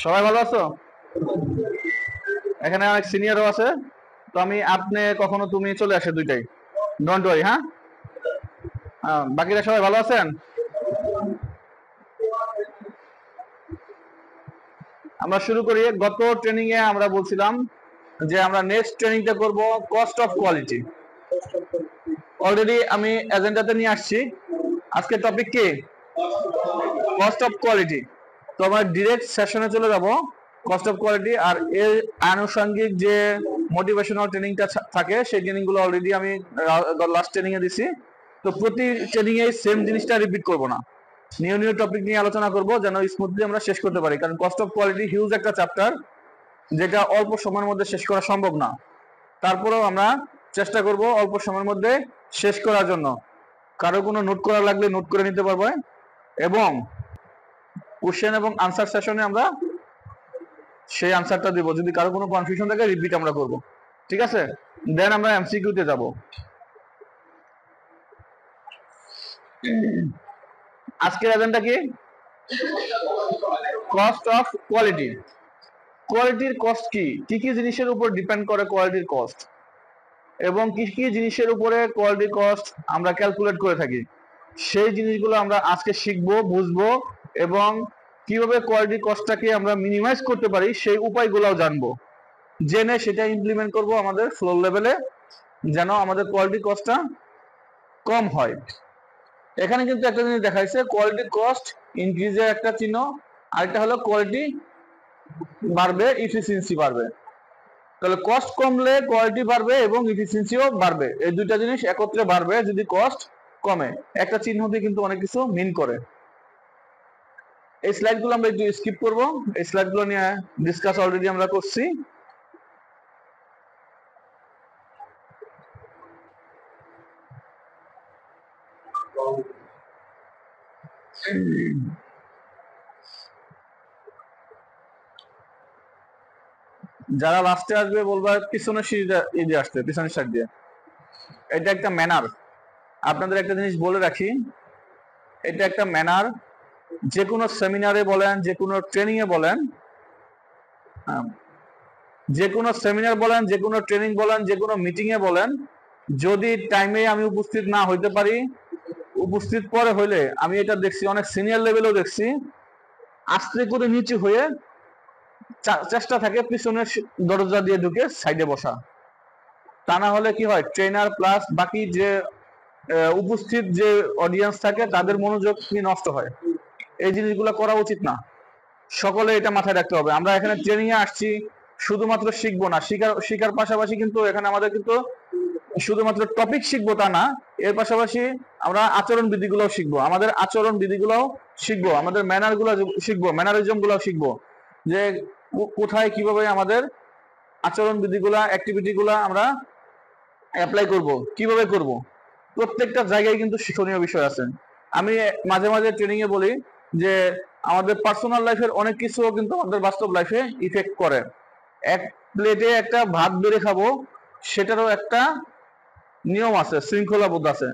সবাই ভালো আছো? এখানে অনেক সিনিয়রও আছে, তো আমি আপনি কখনো তুমি চলে আসে দুইটাই, ডোন্ট ওয়ারি। হ্যাঁ, বাকিরা সবাই ভালো আছেন? আমরা শুরু করি। গত ট্রেনিং এ আমরা বলছিলাম যে আমরা নেক্সট ট্রেনিংটা করব কস্ট অফ কোয়ালিটি। অলরেডি আমি এজেন্ডাতে নিয়ে আসছি। আজকে টপিক কি? Cost of quality. তো আমরা ডিরেক্ট সেশনে চলে যাব, কস্ট অফ কোয়ালিটি। আর এর আনুষঙ্গিক যে মোটিভেশনাল ট্রেনিংটা থাকে সেই ট্রেনিংগুলো অলরেডি আমি লাস্ট ট্রেনিং এ দিছি। তো প্রতি ট্রেনিং এ সেম জিনিসটা রিপিট করব না, নিউ নিউ টপিক নিয়ে আলোচনা করব যেন স্মুথলি আমরা শেষ করতে পারি। কারণ কস্ট অফ কোয়ালিটি হিউজ একটা চ্যাপ্টার, যেটা অল্প সময়ের মধ্যে শেষ করা সম্ভব না। তারপরেও আমরা চেষ্টা করব অল্প সময়ের মধ্যে শেষ করার জন্য। কারো কোনো নোট করা লাগলে নোট করে নিতে পারবে, এবং কোশ্চেন এবং আনসার সেশনে আমরা সেই আনসারটা দিব। যদি কারো কোনো কনফিউশন থাকে রিপিট আমরা করব, ঠিক আছে? দেন আমরা এমসিকিউ তে যাব। আজকের এজেন্ডা কি? Cost of quality. কোয়ালিটির কস্ট কি কি কি জিনিসের উপর ডিপেন্ড করে কোয়ালিটির কস্ট, এবং কি কি জিনিসের উপরে কোয়ালিটির কস্ট আমরা ক্যালকুলেট করে থাকি, সেই জিনিসগুলো আমরা আজকে শিখবো, বুঝবো, এবং কিভাবে কোয়ালিটি কস্টটাকে আমরা মিনিমাইজ করতে পারি সেই উপায়গুলোও জানবো। জেনে সেটা ইমপ্লিমেন্ট করব আমাদের ফ্লোর লেভেলে, যেন আমাদের কোয়ালিটি কস্টটা কম হয়। এখানে কিন্তু একটা জিনিস দেখাইছে, কোয়ালিটি কস্ট ইনক্রিজের একটা চিহ্ন, আরেকটা হলো কোয়ালিটি বাড়বে, ইফিসিয়েন্সি বাড়বে। তাহলে কস্ট কমলে কোয়ালিটি বাড়বে এবং ইফিসিয়েন্সিও বাড়বে। এই দুইটা জিনিস একত্রে বাড়বে যদি কস্ট কমে। একটা চিহ্ন দিয়ে কিন্তু অনেক কিছু মিন করে। এই স্লাইডগুলো আমরা একটু স্কিপ করব। এই স্লাইডগুলো নিয়ে ডিসকাস অলরেডি আমরা করছি। যারা লাস্টে আসবে বলবা পিছনের সিঁড়িটা এগিয়ে আসতে, পিছনের সাইড দিয়ে। এটা একটা ম্যানার। আপনাদের একটা জিনিস বলে রাখি, এটা একটা ম্যানার। যে কোনো সেমিনারে বলেন, যে কোনো ট্রেনিং এ বলেন, যে কোনো সেমিনার বলেন, যে কোনো ট্রেনিং বলেন, যে কোনো মিটিং এ বলেন, যদি টাইমে আমি উপস্থিত না হইতে পারি, উপস্থিত পরে হইলে, আমি এটা দেখছি অনেক সিনিয়র লেভেলেও দেখছি, আস্তে করে নিচু হয়ে চেষ্টা থাকে পিছনের দরজা দিয়ে ঢুকে সাইডে বসা। তা না হলে কি হয়, ট্রেনার প্লাস বাকি যে উপস্থিত যে অডিয়েন্স থাকে তাদের মনোযোগ নষ্ট হয়। এই জিনিসগুলো করা উচিত না। সকলে এটা মাথায় রাখতে হবে। আমরা এখানে ট্রেনিং এ আসছি শুধুমাত্র শিখবো না, শিখার পাশাপাশি কিন্তু এখানে আমাদের কিন্তু শুধুমাত্র টপিক শিখবো তা না, এর পাশাপাশি আমরা আচরণ বিধিগুলোও শিখবো। আমাদের আচরণ বিধিগুলোও শিখবো, আমাদের ম্যানার গুলো শিখবো, ম্যানারিজম গুলো শিখবো, যে কোথায় কিভাবে আমাদের আচরণ বিধিগুলা, অ্যাক্টিভিটি গুলা আমরা অ্যাপ্লাই করব, কিভাবে করব। প্রত্যেকটা জায়গায় কিন্তু শিক্ষণীয় বিষয় আছে। আমি মাঝে মাঝে ট্রেনিং এ বলি যে আমাদের পার্সোনাল লাইফের অনেক কিছু কিন্তু আমাদের বাস্তব লাইফে ইফেক্ট করে। এক প্লেটে একটা ভাত বেড়ে খাবো, সেটারও একটা নিয়ম আছে, শৃঙ্খলাবোধ আছে।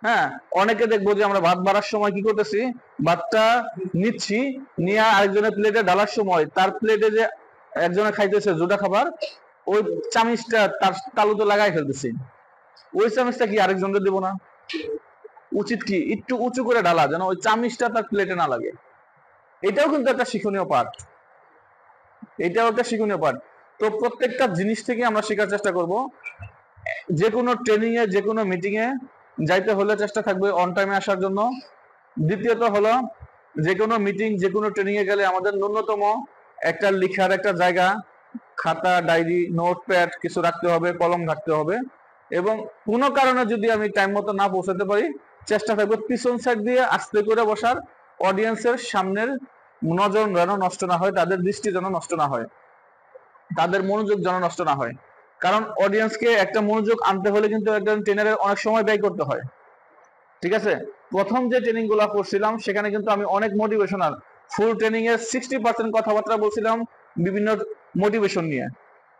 হ্যাঁ, অনেকে দেখবো যে আমরা ভাত বাড়ার সময় কি করতেছি, ভাতটা নিচ্ছি, নিয়ে আরেকজনের প্লেটে ঢালার সময় তার প্লেটে যে একজনে খাইতেছে জোটা খাবার, ওই চামিচটা তার তালুতে লাগাই ফেলতেছি। ওই চামিচটা কি আরেকজনকে দেবো না? উচিত কি একটু উঁচু করে ঢালা, যেন ওই চামিচটা তার প্লেটে না লাগে। এটাও কিন্তু একটা শিক্ষণীয় পাঠ, এটাও একটা শিক্ষণীয় পাঠ। তো প্রত্যেকটা জিনিস থেকে আমরা শেখার চেষ্টা করব। যে কোনো ট্রেনিং এ, যে কোনো মিটিং এ যাইতে হলে চেষ্টা থাকবে অন টাইমে আসার জন্য। দ্বিতীয়ত হলো, যে কোনো মিটিং, যে কোনো ট্রেনিং এ গেলে আমাদের ন্যূনতম একটা লিখার একটা জায়গা, খাতা, ডায়েরি, নোটপ্যাড কিছু রাখতে হবে, কলম রাখতে হবে। এবং কোনো কারণে যদি আমি টাইম মতো না পৌঁছাতে পারি, চেষ্টা থাকবে পিছন সাইড দিয়ে আস্তে করে বসার, অডিয়েন্সের সামনের নজর যেন নষ্ট না হয়, তাদের দৃষ্টি যেন নষ্ট না হয়, তাদের মনোযোগ যেন নষ্ট না হয়। কারণ অডিয়েন্সকে একটা মনোযোগ আনতে হলে কিন্তু একজন ট্রেনারের অনেক সময় ব্যয় করতে হয়, ঠিক আছে? প্রথম যে ট্রেনিং গুলো করছিলাম সেখানে কিন্তু আমি অনেক মোটিভেশনাল, ফুল ট্রেনিং এর 60% কথাবার্তা বলছিলাম বিভিন্ন মোটিভেশন নিয়ে।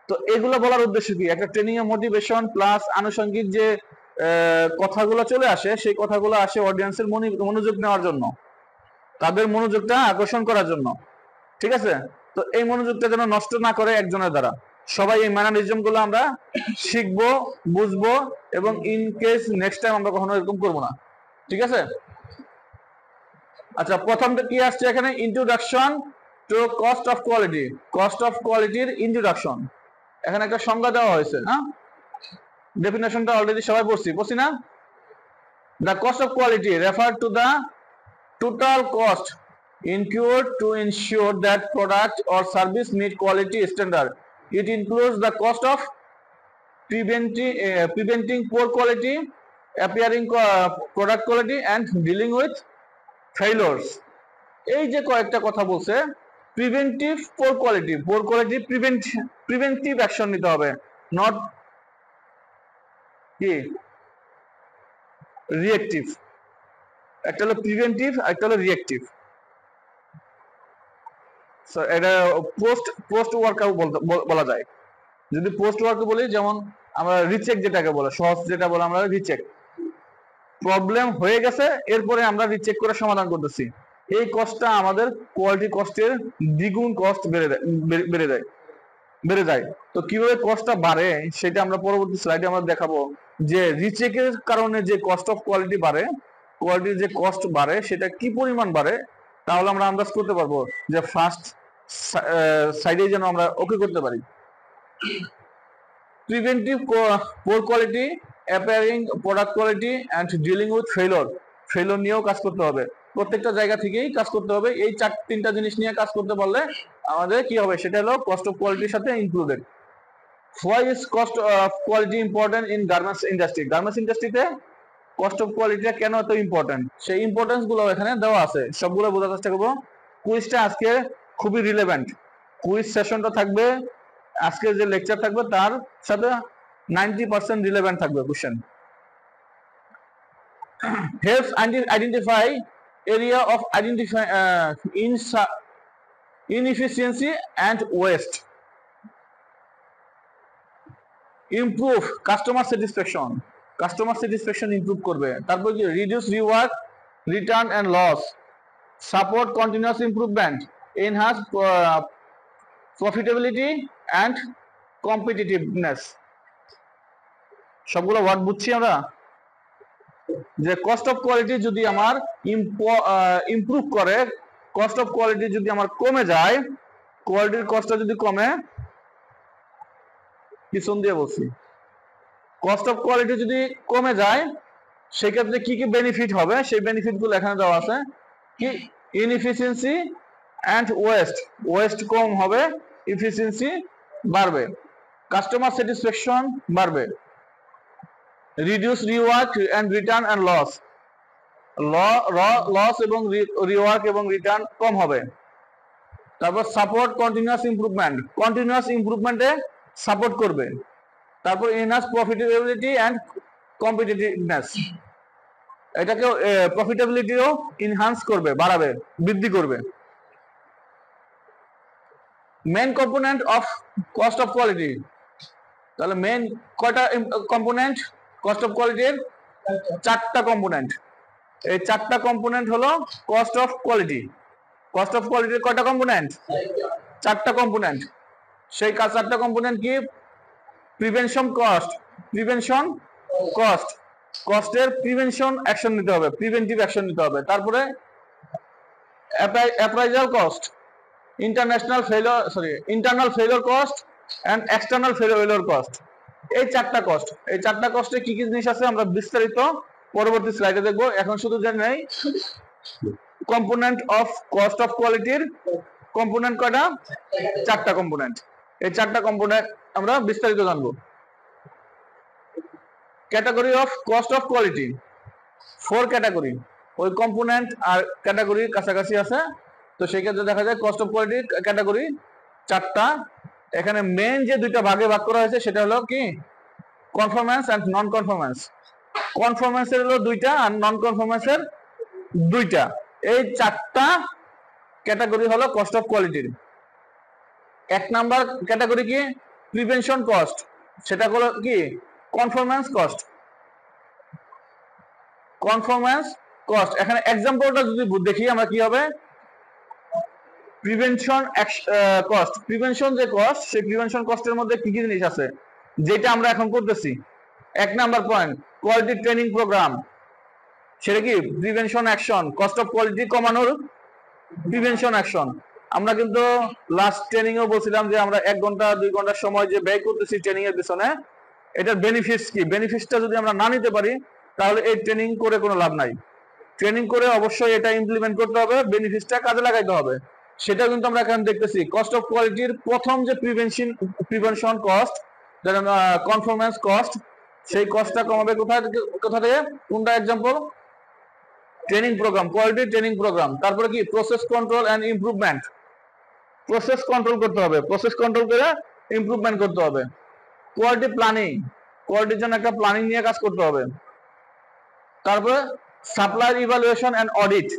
তো এগুলো বলার উদ্দেশ্য কি, একটা ট্রেনিং এ মোটিভেশন প্লাস আনুষঙ্গিক যে কথাগুলো চলে আসে, সেই কথাগুলো আসে অডিয়েন্সের মনোযোগ নেওয়ার জন্য, তাদের মনোযোগটা আকর্ষণ করার জন্য, ঠিক আছে? তো এই মনোযোগটা যেন নষ্ট না করে একজনের দ্বারা। সবাই এই ম্যানারিজম গুলো আমরা শিখবো, বুঝবো, এবং ইন কেস নেক্সট টাইম আমরা কখনো এরকম করবো না। ঠিক আছে? আচ্ছা, প্রথমটা কি আসছে এখানে? Introduction to cost of quality. Cost of কোয়ালিটির ইন্ট্রোডাকশন। এখানে একটা সংজ্ঞা দেওয়া হয়েছে, হ্যাঁ? ডেফিনেশনটা অলরেডি সবাই পড়ছি না? The cost of quality refer to the total cost incurred to ensure that product or service meet quality standard. It includes the cost of preventing poor quality, appearing product quality, and dealing with failures. এই যে কয়েকটা কথা বলছে, preventive poor quality preventive action নিতে হবে, not কি reactive. একটা হলো প্রিভেন্টিভ, একটা হলো রিয়েক্টিভ। এটা পোস্ট ওয়ার্কআপ বলা যায়। যদি পোস্ট ওয়ার্কআপ বলি, যেমন আমরা রিচেক যেটাকে বলে, সহজ যেটা বলে আমরা রিচেক। প্রবলেম হয়ে গেছে, এরপরে আমরা রিচেক করে সমাধান করতেছি। এই কস্টটা আমাদের কোয়ালিটি কস্টের দ্বিগুণ কস্ট বেড়ে যায়। তো কিভাবে কস্টটা বাড়ে সেটা আমরা পরবর্তী স্লাইডে আমরা দেখাবো, যে রিচেকের কারণে যে কস্ট অফ কোয়ালিটি বাড়ে, কোয়ালিটির যে কস্ট বাড়ে সেটা কি পরিমাণ বাড়ে, তাহলে আমরা আন্দাজ করতে পারবো যে ফার্স্ট সাইডে যেন আমরা ওকে করতে পারি। Preventive poor quality, appearing product quality, and dealing with ফেলোর নিয়েও কাজ করতে হবে। প্রত্যেকটা জায়গা থেকেই কাজ করতে হবে। এই তিনটা জিনিস নিয়ে কাজ করতে পারলে আমাদের কি হবে, সেটা হলো কস্ট অফ কোয়ালিটির সাথে included. Why is cost of quality important in garments industry? Garments ইন্ডাস্ট্রিতে কস্ট অফ কোয়ালিটিটা কেন এত ইম্পর্টেন্ট, সেই ইম্পর্টেন্স গুলো এখানে দেওয়া আছে, সবগুলো বোঝার চেষ্টা করবো। কুইজটা আজকে খুবই রিলেভেন্ট। কুইজ সেশনটা থাকবে, আজকে যে লেকচার থাকবে তার সাথে 90% রিলেভেন্ট থাকবে question. helps identify area of inefficiency and waste. Improve customer satisfaction improve করবে। তারপর কি? reduce rework, return and loss, support continuous improvement, enhance profitability and competitiveness. সবগুলো ওয়ার্ড বুঝছি আমরা, যে কস্ট অফ কোয়ালিটি যদি আমার ইমপ্রুভ করে, কস্ট অফ কোয়ালিটি যদি আমার কমে যায়, কোয়ালিটির কস্টটা যদি কমে, পিছন দিয়ে বলছি, কস্ট অফ কোয়ালিটি যদি কমে যায় সেক্ষেত্রে কি কি বেনিফিট হবে, সেই বেনিফিট গুলো এখানে দেওয়া আছে। কি? ইনএফিসিয়েন্সি অ্যান্ড ওয়েস্ট কম হবে, এফিসিয়েন্সি বাড়বে, কাস্টমার স্যাটিসফ্যাকশন বাড়বে, reduce rework and return and loss এবং রিওয়ার্ক এবং রিটার্ন কম হবে। তারপর সাপোর্ট কন্টিনিউয়াস ইমপ্রুভমেন্টে সাপোর্ট করবে। তারপর এনহান্স প্রফিটেবিলিটি অ্যান্ড কম্পিটিটিভনেস, এটাকে প্রফিটেবিলিটিও ইনহান্স করবে, বাড়াবে, বৃদ্ধি করবে। Main component of cost of quality, তাহলে মেইন কয়টা কম্পোনেন্ট কস্ট অফ কোয়ালিটির? 4টা কম্পোনেন্ট। এই 4টা কম্পোনেন্ট হলো cost of quality. Cost of কোয়ালিটির কয়টা কম্পোনেন্ট? 4টা কম্পোনেন্ট। সেই 4টা কম্পোনেন্ট কি? প্রিভেনশন কস্ট, কস্টের প্রিভেনশন অ্যাকশন নিতে হবে, প্রিভেন্টিভ অ্যাকশন নিতে হবে। তারপরে appraisal cost, internal failure cost and external failure cost. এই 4টা কস্ট, এই 4টা কস্টে কি কি জিনিস আছে আমরা বিস্তারিত পরবর্তী স্লাইডে দেখবো। এখন শুধু জেনে নেই কম্পোনেন্ট অফ কস্ট অফ কোয়ালিটির কম্পোনেন্ট কয়টা? 4টা কম্পোনেন্ট। এই 4টা কম্পোনেন্ট আমরা বিস্তারিত জানবো। Category of cost of quality, 4 category. ওই কম্পোনেন্ট আর ক্যাটাগরির কাছাকাছি আছে, তো সেই ক্ষেত্রে দেখা যায় কস্ট অফ কোয়ালিটির ক্যাটাগরি 4টা। এখানে মেইন যে 2টা ভাগে ভাগ করা হয়েছে সেটা হলো কি? কনফরম্যান্স এন্ড নন কনফরম্যান্স। কনফরম্যান্সের হলো 2টা আর নন কনফরম্যান্সের 2টা। এই 4টা ক্যাটাগরি হলো কস্ট অফ কোয়ালিটির। 1 নাম্বার ক্যাটাগরি কি? প্রিভেনশন কস্ট, সেটা হলো কি? কনফরম্যান্স কস্ট। এখানে এক্সাম্পলটা যদি দেখি আমরা কি হবে, প্রিভেনশন কস্ট, প্রিভেনশন যে কস্ট, সেই প্রিভেনশন কস্টের মধ্যে কি কি জিনিস আছে যেটা আমরা এখন করতেছি। 1 number point, quality training program. সেটা কি prevention action, cost of quality কমানোর প্রিভেনশন অ্যাকশন। আমরা কিন্তু লাস্ট ট্রেনিং এও বলছিলাম যে আমরা 1 ঘন্টা 2 ঘন্টার সময় যে ব্যয় করতেছি ট্রেনিং এর পিছনে, এটার বেনিফিটস কি, বেনিফিটসটা যদি আমরা না নিতে পারি তাহলে এই ট্রেনিং করে কোনো লাভ নাই। ট্রেনিং করে অবশ্যই এটা ইমপ্লিমেন্ট করতে হবে, বেনিফিটসটা কাজে লাগাইতে হবে। সেটা কিন্তু আমরা এখন দেখতেছি কস্ট অফ কোয়ালিটির প্রথম যে প্রিভেনশন কস্ট, যেটা কনফরমেন্স কস্ট, সেই কস্টটা কমাবে কোথা থেকে, কোনটা example, training program, quality training program. তারপরে কি process control and improvement, process control করতে হবে, প্রসেস কন্ট্রোল করে ইমপ্রুভমেন্ট করতে হবে। কোয়ালিটি প্ল্যানিং, কোয়ালিটির জন্য একটা প্ল্যানিং নিয়ে কাজ করতে হবে। তারপরে supplier evaluation and audit,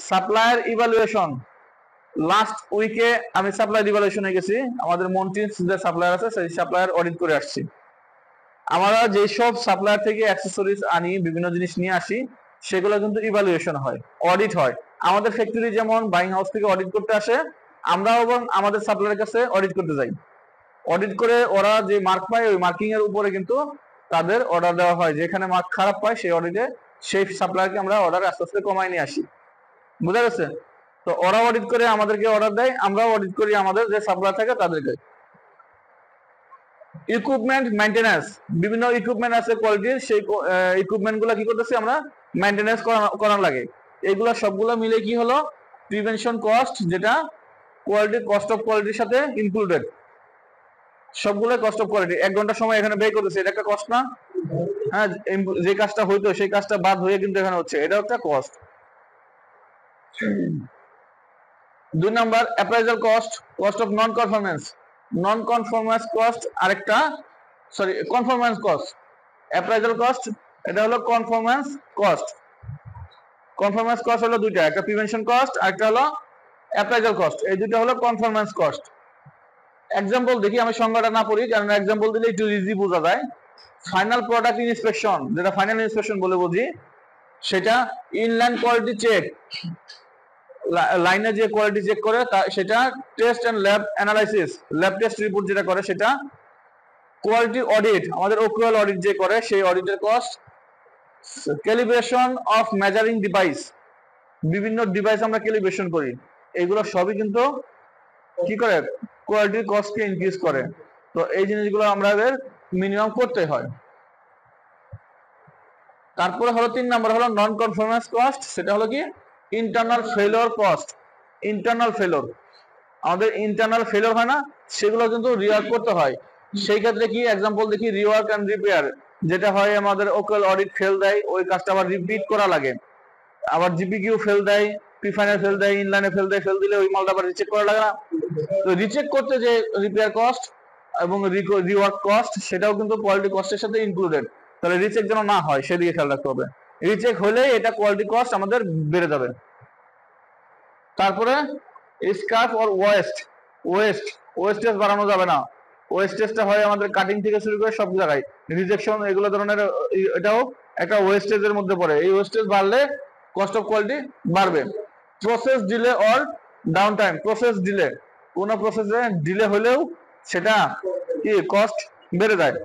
supplier evaluation. Last উইকে আমি সাপ্লায়ার ইভালুয়েশনে গেছি, আমাদের মন্টিনস যে সাপ্লায়ার আছে সেই সাপ্লায়ার অডিট করে আসছি। আমরা যেসব সাপ্লায়ার থেকে অ্যাক্সেসরিজ আনি, বিভিন্ন জিনিস নিয়ে আসি, সেগুলো কিন্তু ইভালুয়েশন হয়, অডিট হয়। আমাদের ফ্যাক্টরি যেমন বাইং হাউস থেকে অডিট করতে আসে, আমরাও এবং আমাদের সাপ্লায়ারের কাছে অডিট করতে যাই। অডিট করে ওরা যে মার্ক পায় ওই মার্কিং এর উপরে কিন্তু তাদের অর্ডার দেওয়া হয়। যেখানে মার্ক খারাপ পায় সেই অডিটে সেই সাপ্লায়ারকে আমরা অর্ডার আস্তে আস্তে কমাই নিয়ে আসি। বুঝা গেছে? তো ওরা অডিট করে আমাদেরকে অর্ডার দেয়, আমরাও অডিট করি আমাদের যে সাপ্লায়ার থাকে তাদেরকে। ইকুইপমেন্ট মেইনটেনেন্স, বিভিন্ন ইকুইপমেন্ট আছে কোয়ালিটির, সেই ইকুইপমেন্ট গুলা কি করতেছি আমরা মেইনটেনেন্স করার লাগে। এইগুলা সবগুলো মিলে কি হলো প্রিভেনশন কস্ট, যেটা কোয়ালিটি কস্ট অফ কোয়ালিটির সাথে ইনক্লুডেড। সবগুলো কস্ট অফ কোয়ালিটি। 1 ঘন্টা সময় এখানে ব্যয় করতেছে, এটা একটা কস্ট না? হ্যাঁ, যে কাজটা হইতো সেই কাজটা বাদ হয়ে কিন্তু এখানে হচ্ছে, এটাও একটা cost. 2 number appraisal cost, cost of non conformance. Non conformance cost আরেকটা, sorry conformance cost. Appraisal cost এটা হলো কনফরমেন্স কস্ট। কনফরমেন্স কস্ট হলো দুইটা, একটা প্রিভেনশন কস্ট আর একটা হলো অ্যাপ্রাইজাল কস্ট। এই দুটো হলো কনফরমেন্স কস্ট। এক্সাম্পল দেখি, আমি সংজ্ঞাটা না পড়ি কারণ এক্সাম্পল দিলে একটু ইজি বোঝা যায়। ফাইনাল প্রোডাক্ট ইন্সপেকশন, যেটা ফাইনাল ইন্সপেকশন বলে বুঝি, সেটা ইনলাইন কোয়ালিটি চেক, লাইনে যে কোয়ালিটি চেক করে সেটা। Test and lab analysis, lab test report যেটা করে সেটা। কোয়ালিটি অডিট, আমাদের ওকুয়াল অডিট যে করে সেই অডিটের cost. Calibration of measuring device, বিভিন্ন ডিভাইস আমরা ক্যালিব্রেশন করি, এগুলো সবই কিন্তু কি করে কোয়ালিটির কস্টকে ইনক্রিজ করে। তো এই জিনিসগুলো আমাদের মিনিমাম করতে হয়। তারপরে হলো 3 নাম্বার হলো নন কনফরমেন্স কস্ট, সেটা হলো কি internal failure cost. Internal failure, আমাদের ইন্টারনাল ফেলিওর হয় না, সেগুলো কিন্তু রিওয়ার্ক করতে হয়। সেই ক্ষেত্রে কি এক্সাম্পল দেখি, রিওয়ার্ক এন্ড রিপেয়ার, যেটা হয় আমাদের ওকাল অডিট ফেল দেয়, ওই কাজটা আবার রিপিট করা লাগে। আবার জিপিকিউ ফেল দেয়, প্রিফাইনাল ফেল দেয়, ইনলাইনে ফেল দেয়, ফেল দিলে ওই মালটা আবার রিচেক করা লাগে না। তো রিচেক করতে যে রিপেয়ার কস্ট এবং রিওয়ার্ক কস্ট, সেটাও কিন্তু কোয়ালিটি কস্টের সাথে ইনক্লুডেড। তাহলে রিচেক যেন না হয় সেদিকে খেয়াল রাখতে হবে। রিচেক হলে এটা কোয়ালিটি কস্ট আমাদের বেড়ে যাবে। তারপরে স্ক্র্যাপ অর ওয়েস্টেজ বাড়ানো যাবে না। ওয়েস্টেজটা হয় আমাদের কাটিং থেকে শুরু করে সব জায়গায়, রিজেকশন এগুলো ধরনের, এটাও একটা ওয়েস্টেজের মধ্যে পড়ে। এই ওয়েস্টেজ বাড়লে কস্ট অফ কোয়ালিটি বাড়বে। Process delay or down time, process delay, কোন প্রসেসে ডিলে হলেও সেটা কি কস্ট বেড়ে যায়।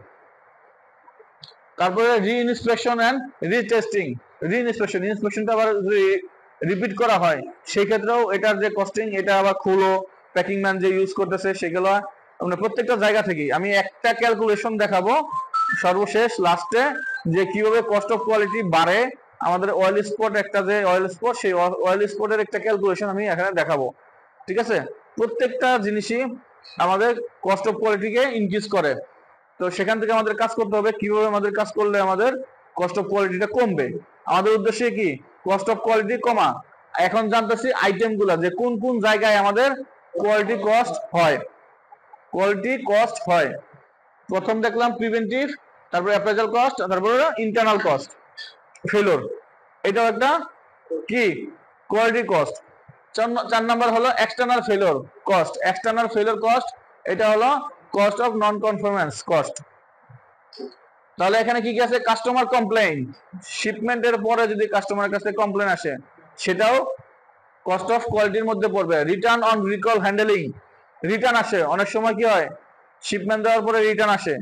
তারপরে রিইনস্পেকশন এন্ড রিটেস্টিং, ইন্সপেকশনটা আবার রিপিট করা হয়, সেই ক্ষেত্রেও এটার যে কস্টিং, এটা আবার খুলো প্যাকিং ম্যান যে ইউজ করতেছে সেগুলো প্রত্যেকটা জায়গা থেকে। আমি একটা ক্যালকুলেশন দেখাবো সর্বশেষ লাস্টে, যে কিভাবে কস্ট অফ কোয়ালিটি বাড়ে। আমাদের অয়েল স্পট, একটা যে অয়েল স্পট, সেই অয়েল স্পটের একটা ক্যালকুলেশন আমি এখানে দেখাবো। ঠিক আছে? প্রত্যেকটা জিনিসই আমাদের কস্ট অফ কোয়ালিটিকে ইনক্রিজ করে। তো সেখান থেকে আমাদের কাজ করতে হবে, কিভাবে আমাদের কাজ করলে আমাদের কস্ট অফ কোয়ালিটিটা কমবে। আমাদের উদ্দেশ্য কি কস্ট অফ কোয়ালিটি কমা। এখন জানতেছি আইটেম গুলা, যে কোন কোন জায়গায় আমাদের কোয়ালিটি কস্ট হয়। প্রথম দেখলাম প্রিভেন্টিভ, তারপরে অ্যাপ্রাইজাল কস্ট, তারপরে ইন্টারনাল কস্ট ফেলোর, এটাও একটা কি কোয়ালিটি কস্ট। 4 নাম্বার হলো এক্সটার্নাল ফেলোর কস্ট। এটা হলো cost of non conformance cost. তাহলে এখানে কি কি আছে, কাস্টমার কমপ্লেইন, শিপমেন্টের পরে যদি কাস্টমারের কাছে কমপ্লেইন আসে সেটাও কস্ট অফ কোয়ালিটির মধ্যে পড়বে। Return on recall handling, return আসে অনেক সময়, কি হয় শিপমেন্ট দেওয়ার পরে রিটার্ন আসে,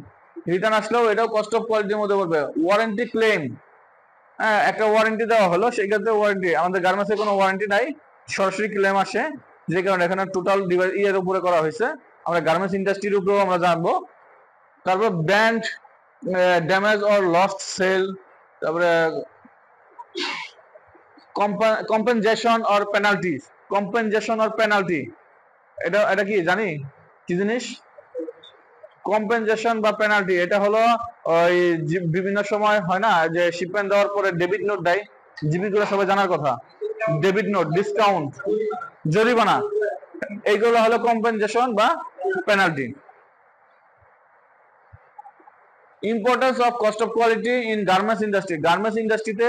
রিটার্ন আসলেও এটাও কস্ট অফ কোয়ালিটির মধ্যে পড়বে। ওয়ারেন্টি ক্লেম, হ্যাঁ একটা ওয়ারেন্টি দেওয়া হলো, সেই ক্ষেত্রে ওয়ারেন্টি, আমাদের গার্মেন্টসে কোনো ওয়ারেন্টি নাই, সরাসরি ক্লেম আসে, যে কারণে এখানে টোটাল ইয়ের উপরে করা হয়েছে। আমরা গার্মেন্টস ইন্ডাস্ট্রির উপরেও আমরা জানবো। তারপর brand damage or lost sale, তারপরে compensation or penalty, compensation or penalty, এটা কি জানি কি জিনিস? কম্পেনসেশন বা পেনাল্টি, এটা হলো ওই বিভিন্ন সময় হয় না যে শিপমেন্ট দেওয়ার পরে ডেবিট নোট দেয়, জিবি গুলো সবাই জানার কথা, ডেবিট নোট, ডিসকাউন্ট, জরিমানা, এইগুলো হলো কম্পেনসেশন বা penalty. Importance of cost of quality in garments industry, garments ইন্ডাস্ট্রিতে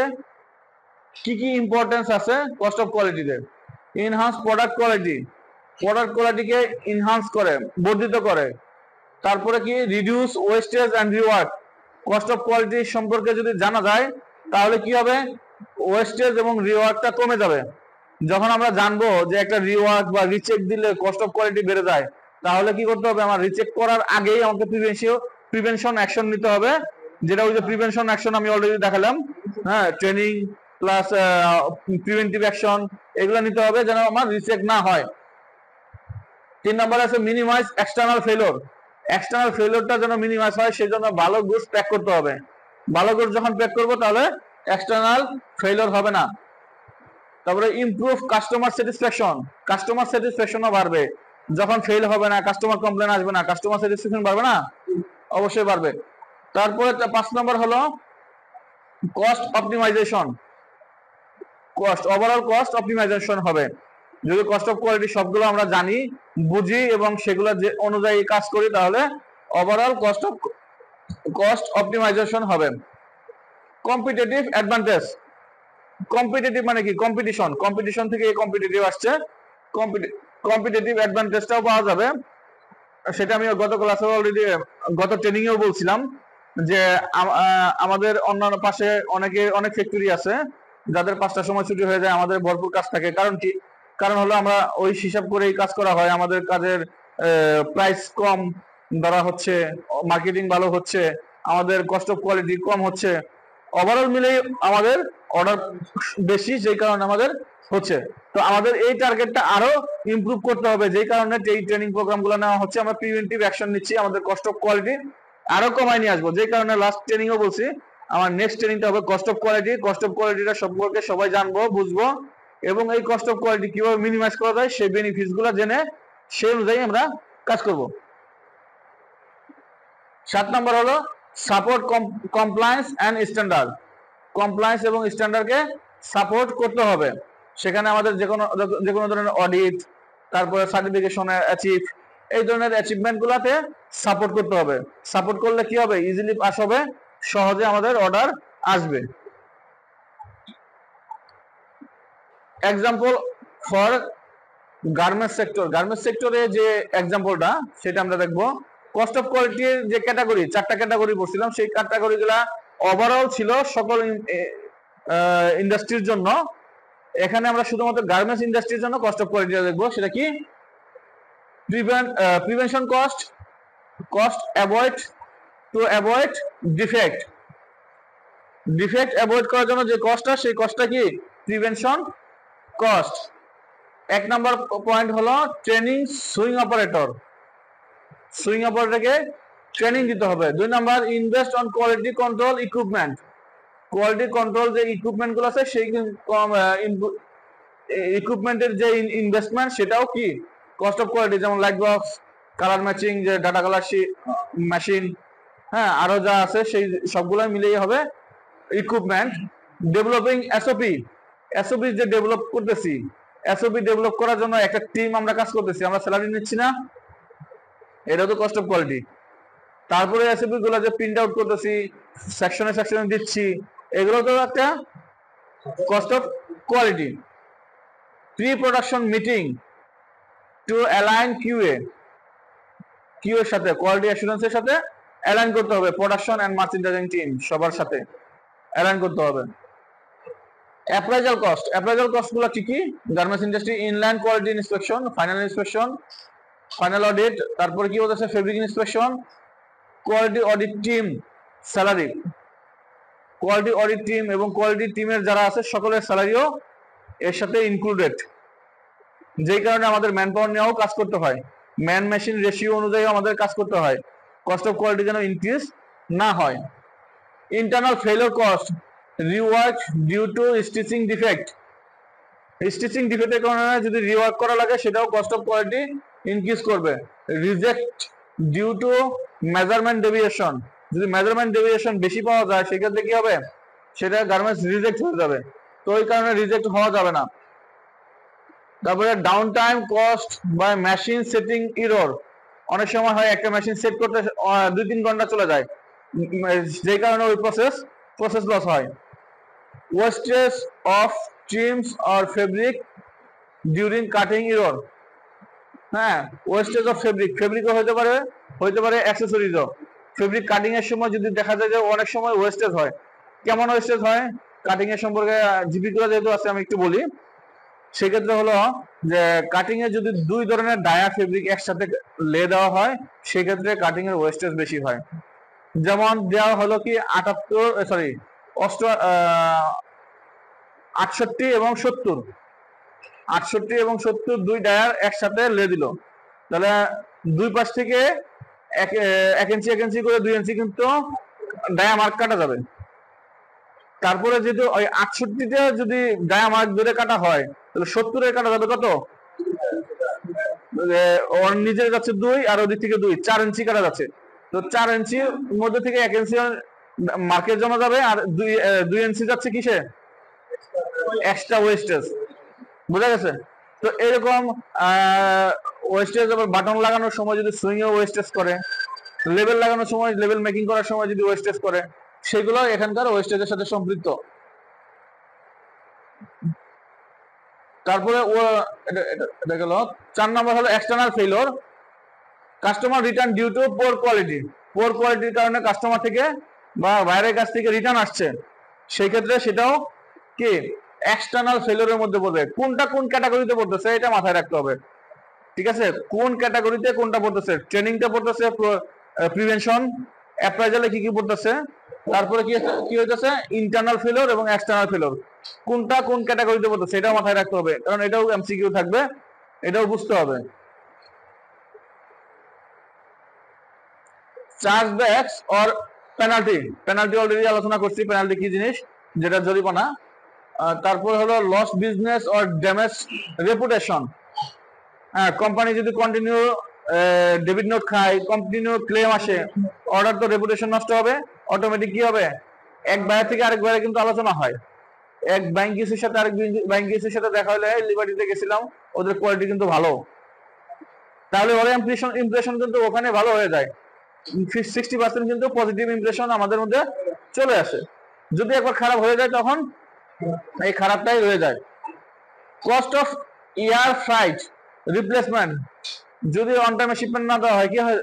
কি কি ইম্পর্টেন্স আছে কস্ট অফ কোয়ালিটিতে? ইনহান্স প্রোডাক্ট কোয়ালিটি, প্রোডাক্ট কোয়ালিটিকে ইনহান্স করে, বর্ধিত করে। তারপরে কি reduce wastage and reward, cost of quality সম্পর্কে যদি জানা যায় তাহলে কি হবে, ওয়েস্টেজ এবং রিওয়ার্ডটা কমে যাবে। যখন আমরা জানবো যে একটা রিওয়ার্ড বা রিচেক দিলে কস্ট অফ কোয়ালিটি বেড়ে যায়, তাহলে কি করতে হবে, আমার রিচেক করার আগেই আমাকে প্রিভেনশন অ্যাকশন নিতে হবে, যেটা ওই যে প্রিভেনশন অ্যাকশন আমি অলরেডি দেখালাম, হ্যাঁ ট্রেনিং প্লাস প্রিভেন্টিভ অ্যাকশন, এগুলো নিতে হবে যেন আমার রিচেক না হয়। 3 নম্বর আছে মিনিমাইজ এক্সটার্নাল ফেলিওর, এক্সটার্নাল ফেলিওরটা যেন মিনিমাইজ হয়, সেই জন্য ভালো গুডস প্যাক করতে হবে। ভালো গুডস যখন প্যাক করবো তাহলে এক্সটার্নাল ফেলিওর হবে না। তারপরে ইমপ্রুভ কাস্টমার স্যাটিসফ্যাকশন, কাস্টমার স্যাটিসফ্যাকশনও বাড়বে, যখন ফেল হবে না, কাস্টমার কমপ্লেন আসবে না, কাস্টমার স্যাটিসফ্যাকশন বাড়বে না, অবশ্যই বাড়বে। তারপরে 5 নম্বর হলো cost optimisation, cost overall cost optimisation হবে। যদি কস্ট অফ কোয়ালিটি সবগুলো আমরা জানি, বুঝি এবং সেগুলো যে অনুযায়ী কাজ করি, তাহলে ওভারঅল কস্ট অপটিমাইজেশন হবে। কম্পিটিটিভ অ্যাডভান্টেজ, কম্পিটিটিভ মানে কি, কম্পিটিশন, কম্পিটিশন থেকে এই কম্পিটিটিভ আসছে, কম্পিটিটিভ অ্যাডভান্টেজটাও পাওয়া যাবে। সেটা আমি গত ক্লাসে অলরেডি, গত ট্রেনিং এও বলছিলাম যে আমাদের অন্যান্য পাশে অনেক ফ্যাক্টরি আছে যাদের 5টার সময় ছুটি হয়ে যায়, আমাদের ভরপুর কাজ থাকে। কারণ কি, কারণ হলো আমরা ওই হিসাব করেই কাজ করা হয়, আমাদের কাজের প্রাইস কম ধরা হচ্ছে, মার্কেটিং ভালো হচ্ছে, আমাদের কস্ট অফ কোয়ালিটি কম হচ্ছে, ওভারঅল মিলেই আমাদের অর্ডার বেশি, যেই কারণে আমাদের হচ্ছে। তো আমাদের এই টার্গেটটা আরো ইমপ্রুভ করতে হবে, যেই কারণে এই ট্রেনিং প্রোগ্রামগুলো নেওয়া হচ্ছে, আমরা প্রিভেন্টিভ অ্যাকশন নিচ্ছি, আমাদের কস্ট অফ কোয়ালিটি আরো কমায় নিয়ে আসবো। যেই কারণে লাস্ট ট্রেনিংও বলছি, আমার নেক্সট ট্রেনিংটা হবে cost of quality. Cost of কোয়ালিটিটা সম্পর্কে সবাই জানবো, বুঝবো, এবং এই কস্ট অফ কোয়ালিটি কিভাবে মিনিমাইজ করা যায় সেই বেনিফিটস গুলো জেনে সেই অনুযায়ী আমরা কাজ করব। 7 নম্বর হলো support compliance and standard, compliance এবং স্ট্যান্ডার্ডকে সাপোর্ট করতে হবে। সেখানে আমাদের যে কোনো ধরনের অডিট, তারপরে সার্টিফিকেশন অ্যাচিভ, এই ধরনের অ্যাচিভমেন্ট গুলাতে সাপোর্ট করতে হবে। সাপোর্ট করলে কি হবে, ইজিলি পাস হবে, সহজে আমাদের অর্ডার আসবে। Example for garments sector, garments সেক্টরে যে এক্সাম্পলটা সেটা আমরা দেখবো। কস্ট অফ কোয়ালিটির যে ক্যাটাগরি, 4টা ক্যাটাগরি বলছিলাম, সেই ক্যাটাগরিগুলা ওভারঅল ছিল সকল ইন্ডাস্ট্রির জন্য। এখানে আমরা শুধুমাত্র গার্মেন্টস ইন্ডাস্ট্রির জন্য কস্ট অফ কোয়ালিটি দেখবো। সেটা কি, prevention cost, cost to avoid defect, defect avoid করার জন্য যে কস্টটা, সেই কস্টটা কি, প্রিভেনশন কস্ট। 1 নম্বর পয়েন্ট হলো ট্রেনিং সুইং অপারেটর, সুইং অপারেটরকে ট্রেনিং দিতে হবে। 2 number invest on quality control equipment, quality control যে ইকুইপমেন্ট গুলো আছে সেই ইকুইপমেন্টের যে ইনভেস্টমেন্ট, সেটাও কি কস্ট অফ কোয়ালিটি। যেমন লাইট বক্স, কালার ম্যাচিং, যে ডাটা কালার মেশিন, হ্যাঁ আরো যা আছে সেই সবগুলো মিলিয়ে হবে ইকুইপমেন্ট। ডেভেলপিং এসওপি, এসওপি যে ডেভেলপ করতেছি, এসওপি ডেভেলপ করার জন্য একটা টিম আমরা কাজ করতেছি, আমরা স্যালারি নিচ্ছি না, এটা তো কস্ট অফ কোয়ালিটি। তারপরে এসওপি গুলো যে প্রিন্ট আউট করতেছি, সেকশনে সেকশনে দিচ্ছি, এগুলো তো একটা cost of quality. Pre production meeting to align QA, Q এর সাথে, কোয়ালিটি অ্যাসুরেন্সের সাথে অ্যালাইন করতে হবে, প্রোডাকশন এন্ড মার্চেন্ডাইজিং টিম সবার সাথে অ্যালাইন করতে হবে। অ্যাপ্রাইজাল কস্ট গুলো কি কি? Garments industry inline quality inspection, final audit, তারপরে কি হচ্ছে fabric inspection, quality audit team, salary, quality audit team এবং কোয়ালিটি টিমের যারা আছে সকলের স্যালারিও এর সাথে ইনক্লুডেড। যেই কারণে আমাদের ম্যান পাওয়ার নিয়েও কাজ করতে হয়, ম্যান মেশিন রেশিও অনুযায়ী আমাদের কাজ করতে হয়, কস্ট অফ কোয়ালিটি যেন ইনক্রিজ না হয়। Internal failure cost, rework due to stitching defect, stitching ডিফেক্টের কারণে যদি রিওয়ার্ক করা লাগে সেটাও কস্ট অফ কোয়ালিটি ইনক্রিজ করবে। Reject due to measurement deviation, যদি মেজারমেন্ট ডেভিয়েশন বেশি পাওয়া যায় সেক্ষেত্রে কি হবে? সেটা গার্মেন্টস রিজেক্ট হয়ে যাবে, তো ওই কারণে রিজেক্ট হওয়া যাবে না। তারপরে downtime cost by machine setting error, অনেক সময় হয় একটা মেশিন সেট করতে 2-3 ঘন্টা চলে যায়, যেই কারণে ওই প্রসেস লস হয়। Wastage of trims or fabric during cutting error, হ্যাঁ ওয়েস্টেজ অফ ফেব্রিকও হতে পারে অ্যাক্সেসরিজও। ফেব্রিক কাটিং এর সময় যদি দেখা যায় যে অনেক সময় ওয়েস্টেজ হয়, কেমন ওয়েস্টেজ হয় কাটিং এর সম্পর্কে জীবিকা যেহেতু আছে আমি একটু বলি। সেক্ষেত্রে হলো যে কাটিং এ যদি 2 ধরনের ডায়া ফেব্রিক একসাথে লে দেওয়া হয় সেক্ষেত্রে কাটিং এর ওয়েস্টেজ বেশি হয়। যেমন দেওয়া হলো কি 68 এবং 70, 2 ডায়ার একসাথে লে দিল, তাহলে দুই পাশ থেকে 1 ইঞ্চি করে 2 ইঞ্চি কিন্তু ডায়া মার্ক কাটা যাবে। তারপরে যদি ওই 68টা যদি ডায়া মার্ক ধরে কাটা হয় তাহলে 70-এ কাটা যাবে কত? ওর নিচে যাচ্ছে 2 আর ওদিক থেকে 2, 4 ইঞ্চি কাটা যাচ্ছে, তো 4 ইঞ্চির মধ্যে থেকে 1 ইঞ্চি মার্কেট জমা যাবে আর 2 ইঞ্চি যাচ্ছে কিসে? Extra wastage. বুঝা গেছে? তো এরকম ওয়েস্টেজ আবার বাটন লাগানোর সময় যদি সুইং এ ওয়েস্টেজ করে, লেভেল লাগানোর সময়, লেভেল মেকিং করার সময় যদি ওয়েস্টেজ করে, সেগুলো এখানকার ওয়েস্টেজের সাথে সম্পৃক্ত। তারপরে এটা গেল 4 নম্বর হলো external failure, customer return due to poor কোয়ালিটির কারণে কাস্টমার থেকে বা বাইরের কাছ থেকে রিটার্ন আসছে, সেই ক্ষেত্রে সেটাও কি এক্সটার্নাল ফেলিওরের মধ্যে পড়বে। কোনটা কোন ক্যাটাগরিতে পড়তেছে এটা মাথায় রাখতে হবে, ঠিক আছে? কোন ক্যাটাগরিতে কোনটা পড়তেছে, ট্রেনিংটা পড়তেছে, প্রিভেনশন, অ্যাপ্রাইজালে কি পড়তেছে, তারপরে কি হইতেছে ইন্টারনাল ফেলিওর এবং এক্সটার্নাল ফেলিওর, কোনটা কোন ক্যাটাগরিতে পড়তেছে এটাও মাথায় রাখতে হবে, কারণ এটাও এমসিকিউ থাকবে, এটাও বুঝতে হবে। চার্জব্যাকস অর পেনাল্টি অলরেডি আলোচনা করছি, পেনাল্টি কি জিনিস, যেটা জরিমানা। তারপর হলো loss business or damage reputation, company যদি কন্টিনিউ ডেবিট নোট খায়, কন্টিনিউ ক্লেম আসে, অর্ডার তো রেপুটেশন নষ্ট হবে, অটোমেটিক কি হবে? এক বাইরে থেকে আরেক বাইরে কিন্তু আলোচনা হয়, এক ব্যাংকিসের সাথে আরেক ব্যাংকিসের সাথে দেখা হলে লিবার্টিতে গেছিলাম, ওদের কোয়ালিটি কিন্তু ভালো, তাহলে ওর ইমপ্রেশন কিন্তু ওখানে ভালো হয়ে যায়, 60% কিন্তু পজিটিভ ইমপ্রেশন আমাদের মধ্যে চলে আসে। যদি একবার খারাপ হয়ে যায় তখন এই খারাপটাই হয়ে যায়। Cost of air fruit replacement, যদি অন টাইমে শিপমেন্ট না দেওয়া হয় কি হয়?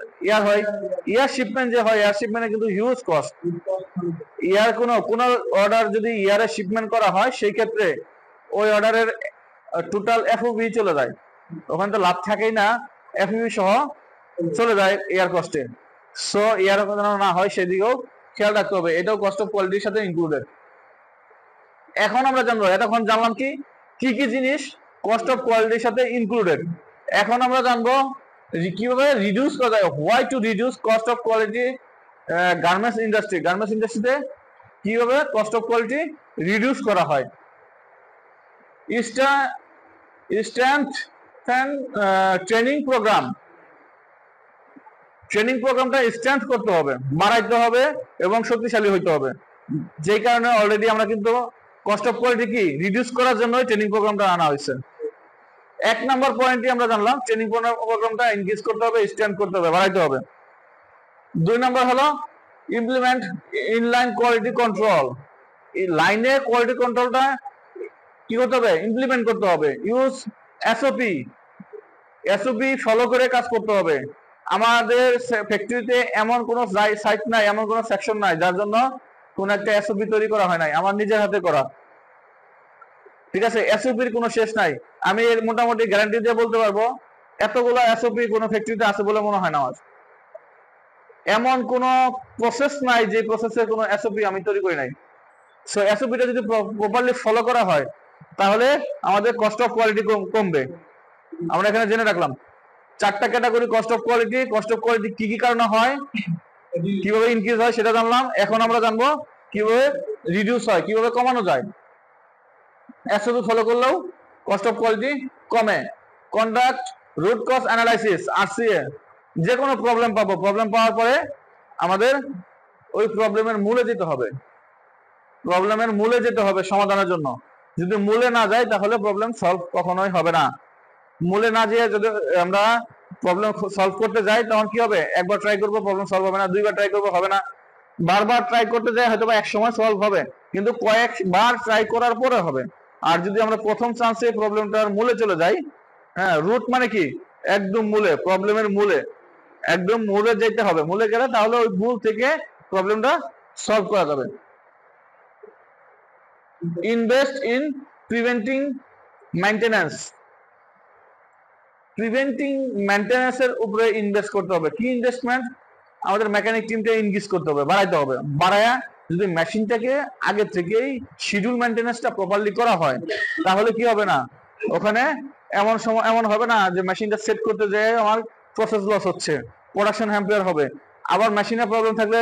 এয়ার শিপমেন্ট যে হয়, এয়ার শিপমেন্টে কিন্তু হিউজ কস্ট। এয়ার কোন অর্ডার যদি এয়ারে শিপমেন্ট করা হয় সেই ক্ষেত্রে ওই অর্ডারের টোটাল এফওবি চলে যায়, ওখানে তো লাভ থাকেই না, এফওবি সহ চলে যায় এয়ার কস্টে। সো এয়ার না হয় সেদিকেও খেয়াল রাখতে হবে, এটাও কস্ট অফ কোয়ালিটির সাথে ইনক্লুডেড। এখন আমরা জানবো, এতক্ষণ জানলাম কি কি জিনিস কস্ট অফ কোয়ালিটির সাথে ইনক্লুডেড। এখন আমরা জানবো কিভাবে রিডিউস করা যায়, why to reduce cost of quality garments ইন্ডাস্ট্রিতে কিভাবে কস্ট অফ কোয়ালিটি রিডিউস করা হয়। স্ট্রেংথ ট্রেনিং প্রোগ্রামটা স্ট্রেংথ করতে হবে, বাড়াইতে হবে এবং শক্তিশালী হইতে হবে, যেই কারণে অলরেডি আমরা কিন্তু কস্ট অফ কোয়ালিটি কি রিডিউস করার জন্য ট্রেনিং প্রোগ্রামটা আনা হয়েছে। 1 নম্বর পয়েন্টই আমরা জানলাম, ট্রেনিং প্রোগ্রামটা ইনক্রিজ করতে হবে, স্ট্রেংথ করতে হবে, বাড়াইতে হবে। 2 নম্বর হলো ইমপ্লিমেন্ট ইনলাইন কোয়ালিটি কন্ট্রোল, এই লাইনে কোয়ালিটি কন্ট্রোলটা কি করতে হবে? ইমপ্লিমেন্ট করতে হবে। ইউজ এসওপি ফলো করে কাজ করতে হবে। আমাদের ফ্যাক্টরিতে এমন কোনো সাইট নাই, এমন কোনো সেকশন নাই যার জন্য কোন একটা এসওপি তৈরি করা হয় নাই, আমার নিজের হাতে করা। ঠিক আছে, এসওপির কোনো শেষ নাই। আমি এর মোটামুটি গ্যারান্টি দিয়ে বলতে পারবো এতগুলো এসওপি কোনো ফ্যাক্টরিতে আছে বলে মনে হয় না আমার। এমন কোনো প্রসেস নাই যে প্রসেসের কোনো এসওপি আমি তৈরি করি নাই। সো এসওপিটা যদি প্রপারলি ফলো করা হয় তাহলে আমাদের কস্ট অফ কোয়ালিটি কমবে। আমরা এখানে জেনে রাখলাম 4টা category cost of quality. Cost of quality কি কি কারণে হয়, কিভাবে ইনক্রিজ হয় সেটা জানলাম। এখন আমরা জানবো কিভাবে রিডিউস হয়, কিভাবে কমানো যায়। এসওপি ফলো করলেও কস্ট অফ কোয়ালিটি কমে। Conduct root cause analysis, RCA. যে কোনো প্রবলেম পাবো, প্রবলেম পাওয়ার পরে আমাদের ওই প্রবলেমের মূলে যেতে হবে, প্রবলেমের মূলে যেতে হবে সমাধানের জন্য। যদি মূলে না যাই তাহলে প্রবলেম সলভ কখনোই হবে না। মূলে না যেয়ে যদি আমরা প্রবলেম সলভ করতে যাই তখন কি হবে, একবার ট্রাই করবো প্রবলেম সলভ হবে না, দুইবার ট্রাই করবো হবে না, বারবার ট্রাই করতে যাই হয়তো বা এক সময় সলভ হবে, কিন্তু কয়েকবার ট্রাই করার পরে হবে। আর যদি আমরা প্রথম চান্সে প্রবলেমটার মূলে চলে যাই, হ্যাঁ, রুট মানে কি একদম মূলে, প্রবলেমের মূলে, একদম মূলে যেতে হবে। মূলে গেলে তাহলে ওই মূল থেকে প্রবলেমটা সলভ করা যাবে। Invest in preventing maintenance. Preventing মেইনটেনেন্সের উপরে ইনভেস্ট করতে হবে। কি ইনভেস্টমেন্ট? আমাদের মেকানিক টিমটা ইনক্রিজ করতে হবে, বাড়াইতে হবে। বাড়ায়া যদি মেশিনটাকে আগে থেকেই শিডিউল মেইনটেনেন্সটা প্রপারলি করা হয় তাহলে কি হবে না, ওখানে এমন সময় এমন হবে না যে মেশিনটা সেট করতে যেয়ে আমার প্রসেস লস হচ্ছে, প্রোডাকশন হ্যাম্পিয়ার হবে। আবার মেশিনের প্রবলেম থাকলে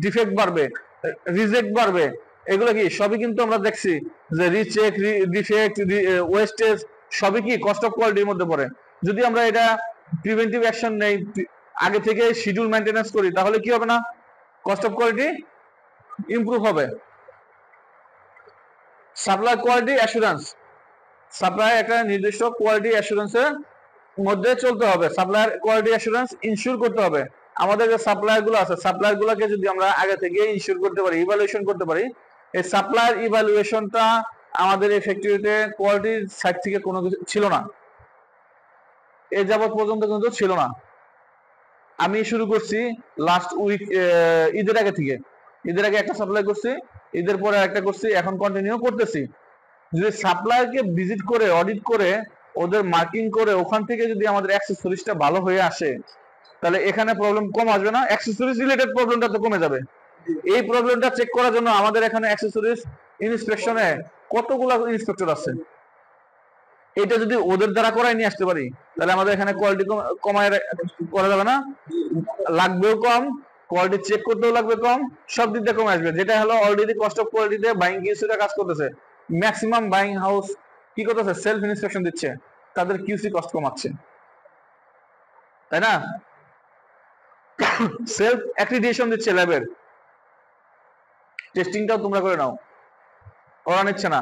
ডিফেক্ট বাড়বে, রিজেক্ট বাড়বে। এগুলো কি সবই কিন্তু আমরা দেখছি যে রিচেক, ডিফেক্ট, ওয়েস্টেজ সবই কি কস্ট অফ কোয়ালিটির মধ্যে পড়ে। যদি আমরা এটা প্রিভেন্টিভ অ্যাকশন নেই, আগে থেকে শিডিউল মেইনটেনেন্স করি, তাহলে কি হবে না, কস্ট অফ কোয়ালিটি ইমপ্রুভ হবে। Supply quality assurance. সাপ্লাই একটা নির্দিষ্ট কোয়ালিটি অ্যাসুরেন্সের মধ্যে চলতে হবে। সাপ্লায়ার কোয়ালিটি অ্যাসুরেন্স ইনশিওর করতে হবে। আমাদের যে সাপ্লায়ার গুলো আছে, সাপ্লায়ার গুলোকে যদি আমরা আগে থেকে ইনশিওর করতে পারি, ইভালুয়েশন করতে পারি, এই সাপ্লায়ার ইভালুয়েশনটা আমাদের এই ফ্যাক্টরিতে কোয়ালিটির সাইড থেকে কোনো কিছু ছিল না, এ যাবৎ পর্যন্ত কিন্তু ছিল না। আমি শুরু করছি লাস্ট উইক, ঈদের আগে থেকে। ঈদের আগে একটা সাপ্লাই করছি, ঈদের পরে একটা করছি, এখন কন্টিনিউ করতেছি। যদি সাপ্লায়ারকে ভিজিট করে, অডিট করে, ওদের মার্কিং করে ওখান থেকে যদি আমাদের অ্যাক্সেসরিজটা ভালো হয়ে আসে তাহলে এখানে প্রবলেম কম আসবে না, অ্যাক্সেসরিজ রিলেটেড প্রবলেমটা তো কমে যাবে। এই প্রবলেমটা চেক করার জন্য আমাদের এখানে অ্যাক্সেসরিজ ইন্সপেকশনে কতগুলো ইন্সপেক্টর আছে, এটা যদি ওদের দ্বারা করাই নিয়ে আসতে পারি তাহলে আমাদের এখানে কোয়ালিটি কমায় করা যাবে না, লাগবেও কম, কোয়ালিটি চেক করতেও লাগবে কম, সব দিক দিয়ে কমে আসবে। যেটা হলো অলরেডি কস্ট অফ কোয়ালিটিতে বাইং কিউসিটা কাজ করতেছে। ম্যাক্সিমাম বাইং হাউস কি করতেছে, সেলফ ইন্সপেকশন দিচ্ছে, তাদের কিউসি কস্ট কমাচ্ছে, তাই না? সেলফ অ্যাক্রিডিটেশন দিচ্ছে ল্যাবের, টেস্টিংটাও তোমরা করে নাও, ওরা নিচ্ছে না।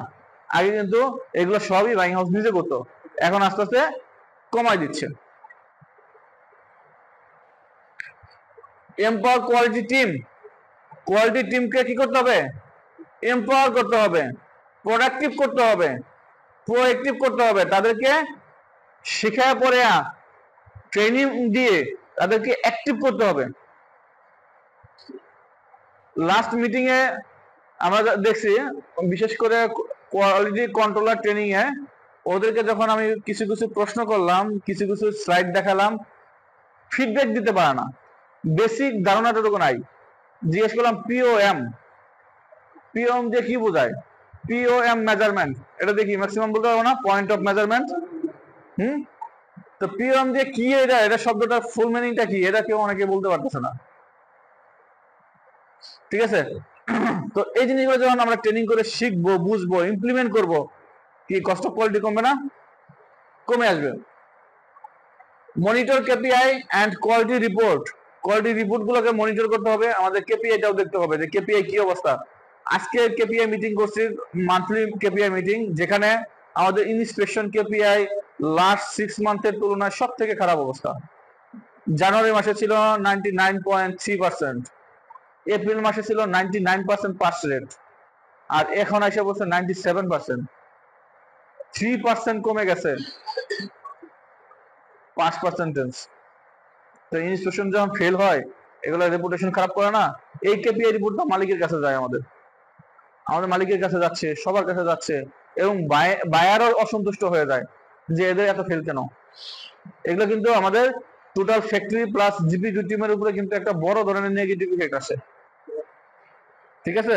আগে কিন্তু এগুলো সবই বাইং হাউস নিজে করতো, এখন আস্তে আস্তে কমাই দিচ্ছে। Empower quality team. কোয়ালিটি টিমকে কি করতে হবে, এম্পাওয়ার করতে হবে, প্রোডাক্টিভ করতে হবে, প্রোঅ্যাক্টিভ করতে হবে। তাদেরকে শেখায় পরে ট্রেনিং দিয়ে তাদেরকে অ্যাক্টিভ করতে হবে। লাস্ট মিটিং এ আমরা দেখছি, বিশেষ করে কোয়ালিটি কন্ট্রোলার ট্রেনিং এ ওদেরকে যখন আমি কিছু কিছু প্রশ্ন করলাম, কিছু কিছু স্লাইড দেখালাম, ফিডব্যাক দিতে পারে না, বেসিক ধারণাটুকু নাই। জিজ্ঞেস করলাম পিওএম, পিওএম দিয়ে কি বোঝায়, পিওএম মেজারমেন্ট, এটা দেখি ম্যাক্সিমাম বলতে পারবো না, পয়েন্ট অফ মেজারমেন্ট। তো পিওএম দিয়ে কি, এটা শব্দটার ফুল মিনিংটা কি, এটা কেউ অনেকে বলতে পারতেছে না। ঠিক আছে, তো এই জিনিসগুলো যখন আমরা ট্রেনিং করে শিখবো, বুঝবো, ইমপ্লিমেন্ট করব, কি কস্ট অফ কোয়ালিটি কমবে না, কমে আসবে। Monitor KPI and quality report. Quality report গুলোকে মনিটর করতে হবে, আমাদের কেপিআইটাও দেখতে হবে যে কেপিআই কি অবস্থা। আজকে কেপিআই মিটিং করছি, মান্থলি কেপিআই মিটিং, যেখানে আমাদের ইন্সপেকশন কেপিআই লাস্ট 6 মান্থের তুলনায় সব থেকে খারাপ অবস্থা। জানুয়ারি মাসে ছিল 99.3%, এপ্রিল মাসে ছিল 99% পাস রেট, আর এখন এসে বলছে 97%, 3% কমে গেছে পাস পার্সেন্টেজ। তো ইন্সপেকশন যখন ফেল হয় এগুলো রেপুটেশন খারাপ করে না। এই কেপিআই রিপোর্টটা মালিকের কাছে যায়, আমাদের মালিকের কাছে যাচ্ছে, সবার কাছে যাচ্ছে, এবং বায়ারও অসন্তুষ্ট হয়ে যায় যে এদের এত ফেল কেন। এগুলো কিন্তু আমাদের টোটাল ফ্যাক্টরি প্লাস জিপি টিমের উপরে কিন্তু একটা বড় ধরনের নেগেটিভ ইফেক্ট আছে। ঠিক আছে,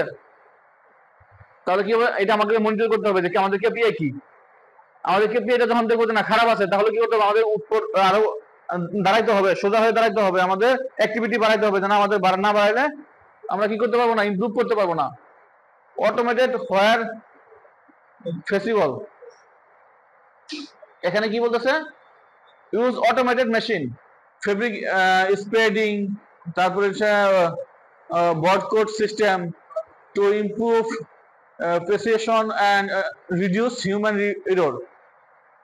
তাহলে কি হবে, এটা আমাকে মনিটর করতে হবে যে আমাদের কেপিআই কি। আমাদের কেপিআইটা যখন দেখবো না খারাপ আছে, তাহলে কি করতে হবে, আমাদের উপর আরো দাঁড়াইতে হবে, সোজা হয়ে দাঁড়াইতে হবে, আমাদের অ্যাক্টিভিটি বাড়াইতে হবে। না আমাদের না বাড়াইলে আমরা কি করতে পারবো না, ইমপ্রুভ করতে পারবো না। অটোমেটেড হোয়ার ফেসিবল, এখানে কি বলতেছে, use automated machine fabric spreading, তারপরে বড code system to improve precision and reduce human error.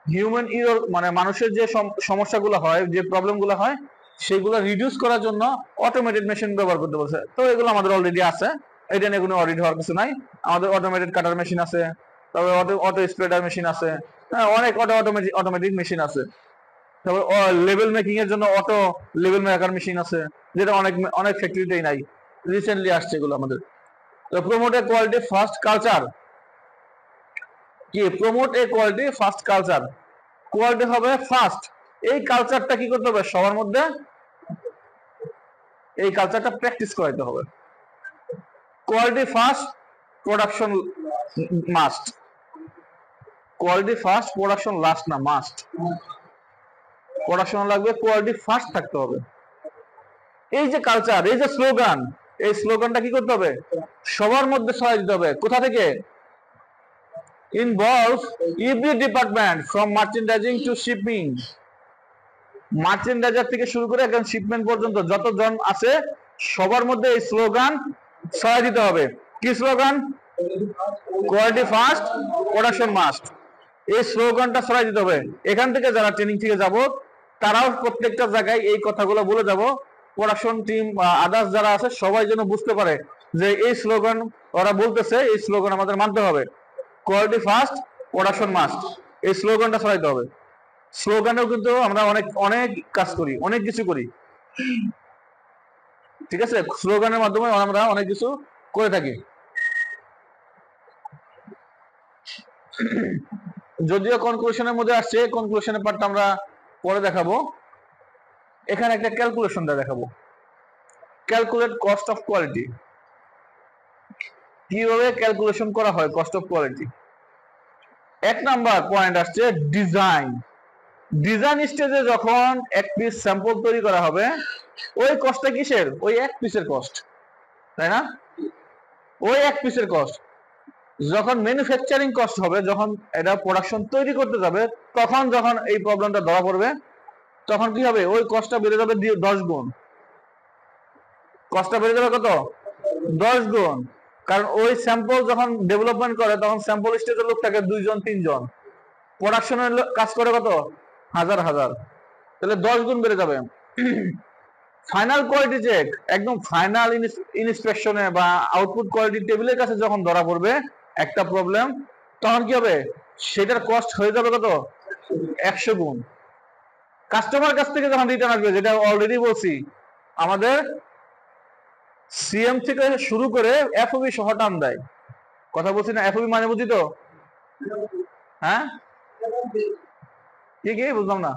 Human error মানে মানুষের যে সমস্যাগুলো হয়, যে প্রবলেমগুলো হয়, সেগুলো রিডিউস করার জন্য অটোমেটেড মেশিন ব্যবহার করতে বলছে। তো এগুলো আমাদের অলরেডি আছে, এটা নিয়ে কোনো অডিট হওয়ার কিছু নাই। আমাদের অটোমেটেড কাটার মেশিন আছে, তারপরে অটো স্প্রেডার মেশিন আছে, হ্যাঁ অনেক অটোমেটিক মেশিন আছে। তারপর লেভেল মেকিং এর জন্য অটো লেভেল মেকার মেশিন আছে, যেটা অনেক ফ্যাক্টরিতেই নাই, রিসেন্টলি আসছে এগুলো আমাদের। তো প্রমোট এ কোয়ালিটি ফার্স্ট কালচার, কি প্রমোট এ কোয়ালিটি ফার্স্ট কালচার, কোয়ালিটি হবে ফার্স্ট। এই কালচারটা কি করতে হবে সবার মধ্যে, এই কালচারটা প্র্যাকটিস করাইতে হবে। Quality first, production must. Quality first, production last না, মাস্ট। প্রোডাকশন লাগবে, কোয়ালিটি ফার্স্ট থাকতে হবে। এই যে কালচার, এই যে স্লোগান, এই স্লোগানটা কি করতে হবে, সবার মধ্যে ছড়াই দিতে হবে। কোথা থেকে, involve every department from merchandising to shipping. Merchandiser থেকে শুরু করে একদম শিপমেন্ট পর্যন্ত যতজন আছে সবার মধ্যে এই স্লোগান ছড়াই দিতে হবে। কি slogan, quality first, production must. এই স্লোগানটা ছড়াই দিতে হবে। এখান থেকে যারা ট্রেনিং থেকে যাব তারাও প্রত্যেকটা জায়গায় এই কথাগুলো বলে যাব। প্রোডাকশন টিম বা আদার্স যারা আছে সবাই যেন বুঝতে পারে যে এই স্লোগান ওরা বলতেছে, এই স্লোগান আমাদের মানতে হবে। কোয়ালিটি ফার্স্ট, প্রোডাকশন মাস্ট, এই স্লোগানটা ছড়াইতে হবে। স্লোগানেও কিন্তু আমরা অনেক অনেক কাজ করি, অনেক কিছু করি। ঠিক আছে, স্লোগানের মাধ্যমে আমরা অনেক কিছু করে থাকি। যদিও কনক্লুশনের মধ্যে আসছে, কনক্লুশনের পার্টটা আমরা পরে দেখাবো। এখানে একটা ক্যালকুলেশন দেখাবো, ক্যালকুলেট কস্ট অফ কোয়ালিটি। কিভাবে ক্যালকুলেশন করা হয় কস্ট অফ কোয়ালিটি। এক নাম্বার পয়েন্ট আসছে ডিজাইন। ডিজাইন স্টেজে যখন এক পিস স্যাম্পল তৈরি করা হবে, ওই কস্টটা কিসের, ওই এক পিসের কস্ট, তাই না, ওই এক পিসের কস্ট। যখন ম্যানুফ্যাকচারিং কস্ট হবে, যখন এটা প্রোডাকশন তৈরি করতে যাবে, তখন যখন এই প্রবলেমটা ধরা পড়বে, তখন কি হবে, ওই কস্টটা বেড়ে যাবে 10 গুণ। কস্টটা বেড়ে যাবে কত, 10 গুণ। কারণ ওই স্যাম্পল যখন ডেভেলপমেন্ট করে তখন স্যাম্পল স্টেজের লোক থাকে 2 জন 3 জন, প্রোডাকশনের কাজ করে কত, হাজার হাজার, তাহলে 10 গুণ বেড়ে যাবে। ফাইনাল কোয়ালিটি চেক, একদম ফাইনাল ইন্সপেকশনে বা আউটপুট কোয়ালিটি টেবিলের কাছে যখন ধরা পড়বে একটা প্রবলেম, তখন কি হবে, সেটার কস্ট হয়ে যাবে কত, 100 গুণ। কাস্টমার কাছ থেকে যখন রিটার্ন আসবে, যেটা অলরেডি বলছি, আমাদের সিএম থেকে শুরু করে এফওবি সহ টান দেয়। কথা বলছি না, এফওবি মানে বুঝি তো, হ্যাঁ কি কি বুঝলাম না,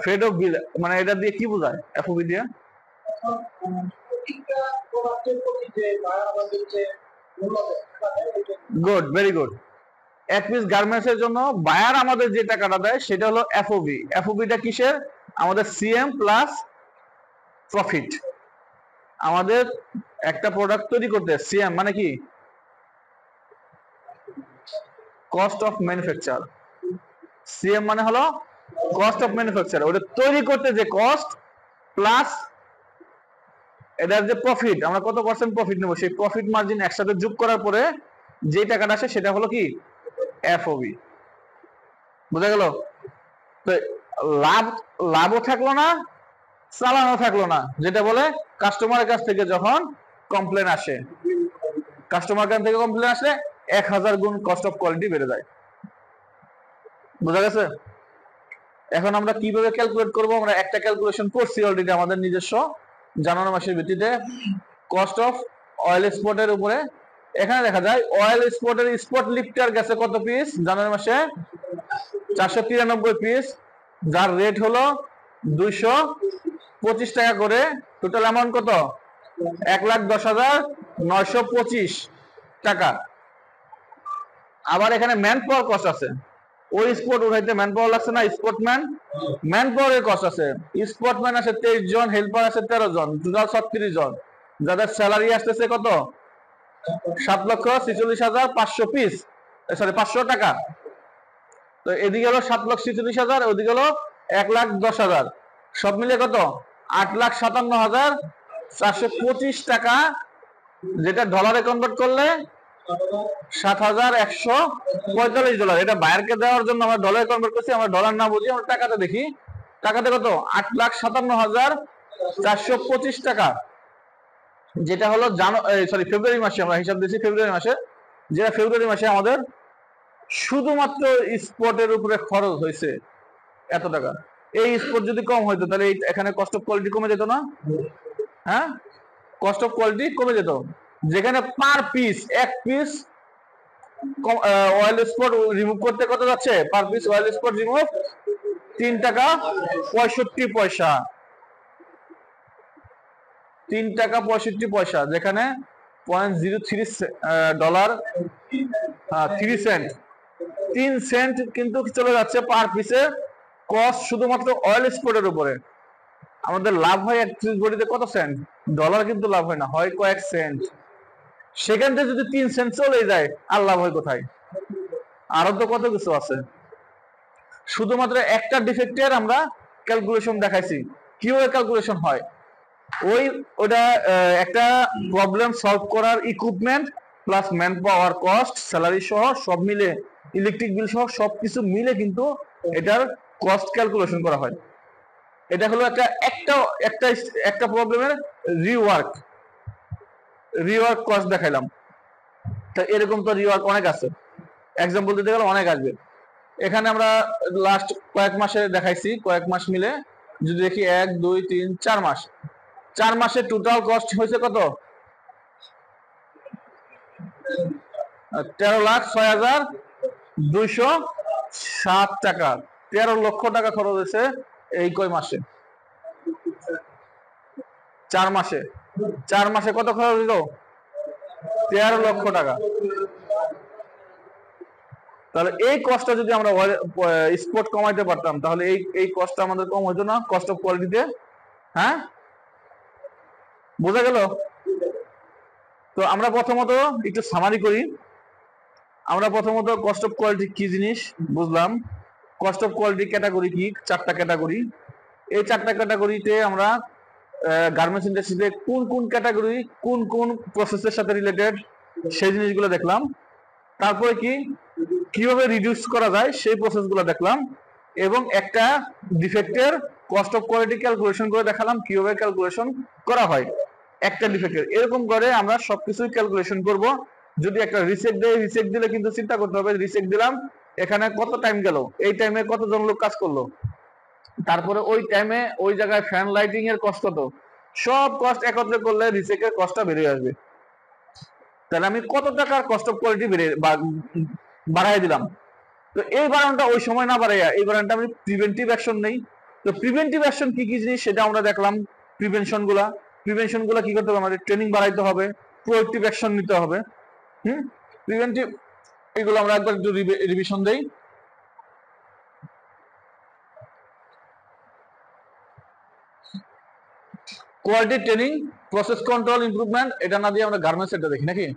ফেড অফ বিল মানে এটা দিয়ে কি বোঝায়, এফওবি দিয়ে, গুড, ভেরি গুড। এক পিস গার্মেন্টস এর জন্য বায়ার আমাদের যে টাকাটা দেয় সেটা হলো এফওবি। এফওবিটা কিসের, আমাদের সিএম প্লাস প্রফিট। আমাদের একটা প্রোডাক্ট তৈরি করতে সিএম মানে কি, কস্ট অফ ম্যানুফ্যাকচার। সিএম মানে হলো কস্ট অফ ম্যানুফ্যাকচার, ওটা তৈরি করতে যে কস্ট প্লাস এটার যে প্রফিট, আমরা কত পার্সেন্ট প্রফিট নেব, সেই প্রফিট মার্জিন একসাথে যোগ করার পরে যে টাকাটা আসে সেটা হলো কি, এফওবি। বুঝা গেল? তো লাভও থাকলো না, চালানো থাকলো না, যেটা বলে কাস্টমারের কাছ থেকে যখন কমপ্লেন আসে, কাস্টমার কাছ থেকে কমপ্লেন আসলে 1000 গুণ কস্ট অফ কোয়ালিটি বেড়ে যায়। বুঝা গেছে? এখন আমরা কিভাবে ক্যালকুলেট করব, আমরা একটা ক্যালকুলেশন করছি অলরেডি আমাদের নিজস্ব জানুয়ারি মাসের ভিত্তিতে। কস্ট অফ অয়েল এক্সপোর্টের উপরে এখানে দেখা যায় অয়েল স্পটের স্পট লিফটার গেছে কত পিস জানুয়ারি মাসে? 493 পিস, যার রেট হলো 225 টাকা করে। টোটাল অ্যামাউন্ট কত? 1,10,925 টাকা। আবার এখানে ম্যান পাওয়ার কস্ট আছে, ওই স্পট উঠাইতে ম্যান পাওয়ার লাগছে না, স্পটম্যান ম্যান পাওয়ারের কস্ট আছে। স্পটম্যান আছে 23 জন, হেল্পার আছে 13 জন, টোটাল 36 জন, যাদের স্যালারি আসতেছে কত? 7,46,500 পিস, সরি 500 টাকা। তো এদিকে হলো 7,46,000, ওদিকে হলো 1,10,000, সব মিলে কত? 8,57,425 টাকা, যেটা ডলারে কনভার্ট করলে $7,145। এটা বায়ারকে দেওয়ার জন্য আমরা ডলারে কনভার্ট করছি, আমরা ডলার না বুঝি, আমরা টাকাতে দেখি। টাকাতে কত? 8,57,425 টাকা, যেটা হলো ফেব্রুয়ারি মাসে আমরা হিসাব দিয়েছি। ফেব্রুয়ারি মাসে, যেটা ফেব্রুয়ারি মাসে আমাদের শুধুমাত্র স্পটের উপরে খরচ হয়েছে এত টাকা। এই স্পট যদি কম হইতো তাহলে এখানে কস্ট অফ কোয়ালিটি কমে যেত না? হ্যাঁ, কস্ট অফ কোয়ালিটি কমে যেত। যেখানে পার পিস, এক পিস অয়েল স্পট রিমুভ করতে কত যাচ্ছে? Per piece oil spot remove 3 টাকা 65 পয়সা, 3 টাকা 65 পয়সা, যেখানে $0.03 3 সেন্ট, 3 সেন্ট কিন্তু চলে যাচ্ছে পার পিসে কস্ট শুধুমাত্র অয়েল স্পটের উপরে। আমাদের লাভ হয় 31 বডিতে কত সেন্ট? ডলার কিন্তু লাভ হয় না, হয় কয়েক সেন্ট। সেখান থেকে যদি 3 সেন্ট চলে যায়, আর লাভ হয় কোথায়? আরো তো কত কিছু আছে। শুধুমাত্র একটা ডিফেক্টের আমরা ক্যালকুলেশন দেখাইছি, কিভাবে ক্যালকুলেশন হয়। ওটা একটা প্রবলেম সলভ করার equipment plus man power cost, salary সহ সব মিলে, ইলেকট্রিক বিল সহ সবকিছু মিলে কিন্তু এটার কস্ট ক্যালকুলেশন করা হয়। এটা হলো একটা প্রবলেমের রিওয়ার্ক কস্ট দেখাইলাম। তো এরকম তো রিওয়ার্ক অনেক আছে, এক্সাম্পল দিতে গেলে অনেক আসবে। এখানে আমরা লাস্ট কয়েক মাসে দেখাইছি, কয়েক মাস মিলে যদি দেখি 1 2 3 4 মাস, 4 মাসে টোটাল কস্ট হয়েছে কত? 13,06,207 টাকা। 13 লক্ষ টাকা খরচ হয়েছে এই কয় মাসে? 4 মাসে। 4 মাসে কত খরচ হইল? 13 লক্ষ টাকা। তাহলে এই কস্টটা যদি আমরা স্পট কমাইতে পারতাম, তাহলে এই কস্টটা আমাদের কম হইতো না কস্ট অফ কোয়ালিটিতে? হ্যাঁ, বোঝা গেল? তো আমরা প্রথমত একটু সামারি করি। আমরা প্রথমত কস্ট অফ কোয়ালিটি কি জিনিস বুঝলাম। কস্ট অফ কোয়ালিটি ক্যাটাগরি কি? 4টা ক্যাটাগরি। এই 4টা ক্যাটাগরিতে আমরা গার্মেন্টস ইন্ডাস্ট্রিতে কোন কোন ক্যাটাগরি কোন কোন প্রসেসের সাথে রিলেটেড সেই জিনিসগুলো দেখলাম। তারপরে কিভাবে রিডিউস করা যায় সেই প্রসেসগুলো দেখলাম, এবং একটা ডিফেক্টের কস্ট অফ কোয়ালিটি ক্যালকুলেশন করে দেখালাম কিভাবে ক্যালকুলেশন করা হয় একটা ডিফেক্টের। এরকম করে আমরা সবকিছুই ক্যালকুলেশন করব। যদি একটা রিসেট দেয়, রিসেট দিলে কিন্তু চিন্তা করতে হবে, রিসেট দিলাম, এখানে কত টাইম গেল, এই টাইমে কতজন লোক কাজ করলো, তারপরে ওই টাইমে ওই জায়গায় ফ্যান লাইটিং এর কষ্ট কত, সব কস্ট একত্রে করলে রিসেটের কস্টটা বেড়ে আসবে। তাহলে আমি কত টাকার কস্ট অফ কোয়ালিটি বাড়াই দিলাম। তো এই বাড়ানোটা ওই সময় না বাড়াইয়া এই বাড়ানোটা আমি প্রিভেন্টিভ অ্যাকশন নেই। তো প্রিভেন্টিভ অ্যাকশন কি কি জিনিস সেটা আমরা দেখলাম। প্রিভেনশন গুলা কি করতে হবে? আমাদের ট্রেনিং বাড়াইতে হবে, প্রোঅ্যাক্টিভ অ্যাকশন নিতে হবে। প্রিভেন্টিভ এগুলো আমরা একবার একটু রিভিশন দেই। Quality training, process control improvement, এটা না দিয়ে আমরা গার্মেন্টস এটা দেখি নাকি?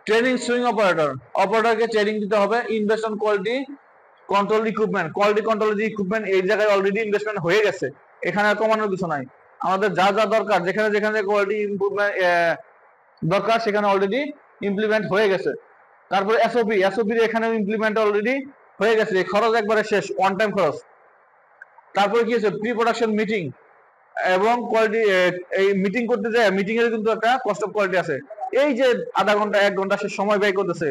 ট্রেনিং সুইং অপারেটরকে ট্রেনিং দিতে হবে। Invest on quality control equipment, quality control equipment এই জায়গায় অলরেডি ইনভেস্টমেন্ট হয়ে গেছে, এখানে আর কমানোর কিছু নাই। আমাদের যা যা দরকার, যেখানে যেখানে কোয়ালিটি ইমপ্রুভমেন্ট দরকার সেখানে অলরেডি ইমপ্লিমেন্ট হয়ে গেছে। তারপরে এসওপি এখানেও ইমপ্লিমেন্ট অলরেডি হয়ে গেছে, খরচ একবারে শেষ, ওয়ান টাইম খরচ। তারপরে কি আছে? প্রি প্রোডাকশন মিটিং এবং কোয়ালিটি, এই মিটিং করতে যায়, মিটিং এর কিন্তু একটা কস্ট অফ কোয়ালিটি আছে। এই যে আধা ঘন্টা 1 ঘন্টা সে সময় ব্যয় করতেছে,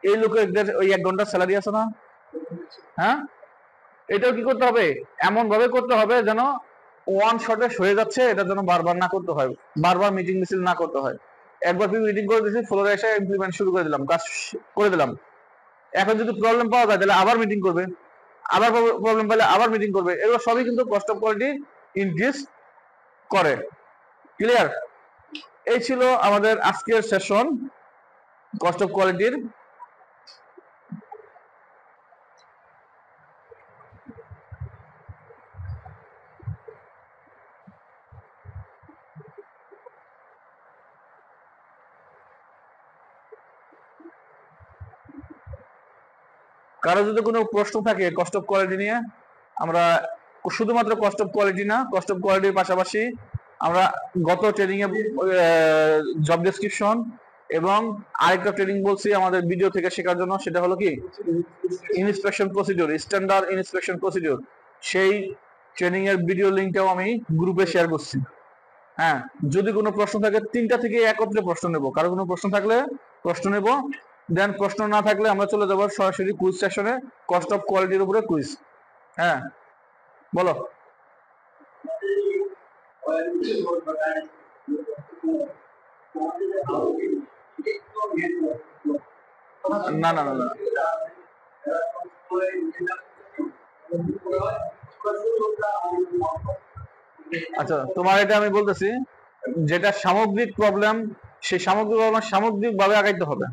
এই লোকের ওই 1 ঘন্টা স্যালারি আছে না? হ্যাঁ, এটাও কি করতে হবে? এমন ভাবে করতে হবে যেন ওয়ান শটে হয়ে যাচ্ছে, এটা যেন বারবার না করতে হয়, বারবার মিটিং মিছিল না করতে হয়। একবার মিটিং করে দিয়েছি, ফ্লোরে এসে ইমপ্লিমেন্ট শুরু করে দিলাম, কাজ করে দিলাম। এখন যদি প্রবলেম পাওয়া যায় তাহলে আবার মিটিং করবে, আবার প্রবলেম পেলে আবার মিটিং করবে। এগুলো সবই কিন্তু কস্ট অফ কোয়ালিটি ইনক্রিজ করে। ক্লিয়ার? এই ছিল আমাদের আজকের সেশন কস্ট অফ কোয়ালিটির। কারো যদি কোনো প্রশ্ন থাকে কস্ট অফ কোয়ালিটি নিয়ে, আমরা শুধুমাত্র কস্ট অফ কোয়ালিটি না, কস্ট অফ কোয়ালিটির পাশাপাশি আমরা গত ট্রেনিং এ জব ডেসক্রিপশন এবং আরেকটা ট্রেনিং বলছি আমাদের ভিডিও থেকে শেখার জন্য, সেটা হলো কি inspection procedure, standard inspection procedure. সেই ট্রেনিং এর ভিডিও লিংকটাও আমি গ্রুপে শেয়ার করছি। হ্যাঁ, যদি কোনো প্রশ্ন থাকে 3টা থেকে একত্রে প্রশ্ন নেব, কারো কোনো প্রশ্ন থাকলে প্রশ্ন নেব, দেন প্রশ্ন না থাকলে আমরা চলে যাবো সরাসরি কুইজ সেশনে, কস্ট অফ কোয়ালিটির উপরে কুইজ। হ্যাঁ বলো। না না না না, আচ্ছা তোমার এটা আমি বলতেছি, যেটা সামগ্রিক প্রবলেম, সেই সামগ্রিক প্রবলেম সামগ্রিক ভাবে আগাইতে হবে,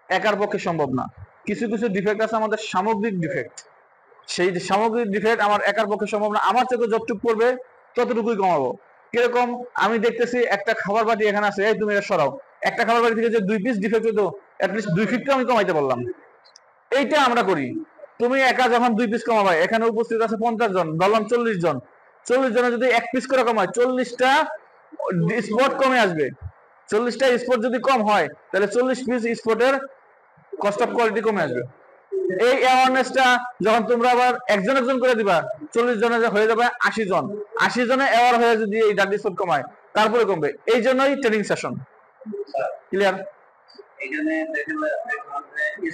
একার পক্ষে সম্ভব না। কিছু কিছু ডিফেক্ট আছে আমাদের সামগ্রিক ডিফেক্ট, সেই সামগ্রিক ডিফেক্ট আমার একার পক্ষে সম্ভব না, আমার থেকে যতটুকু পড়বে ততটুকুই কমাবো। কিরকম? আমি দেখতেছি একটা খাবার বাটি এখানে আছে, এই তুমি এটা সরাও, একটা খাবার বাটি থেকে যে 2 পিস ডিফেক্ট হতো, অ্যাটলিস্ট 2 ফিটটা আমি কমাইতে পারলাম। এইটা আমরা করি। তুমি একা যখন 2 পিস কমাবে, এখানে উপস্থিত আছে 50 জন, ধরলাম 40 জন, 40 জনে যদি 1 পিস করে কমায়, 40টা স্পট কমে আসবে। 40টা স্পট যদি কম হয়, তাহলে 40 পিস স্পটের কস্ট অফ কোয়ালিটি কমে আসবে। এই অ্যাওয়ারনেসটা যখন তোমরা আবার একজন একজন করে দিবা, 40 জনে হয়ে যাবে 80 জন, 80 জনে অ্যাওয়ার হয়ে যদি এই ডার্টি স্পট কমায়, তারপরে কমবে। এই জন্যই ট্রেনিং সেশন। ক্লিয়ার? এখানে দেখেন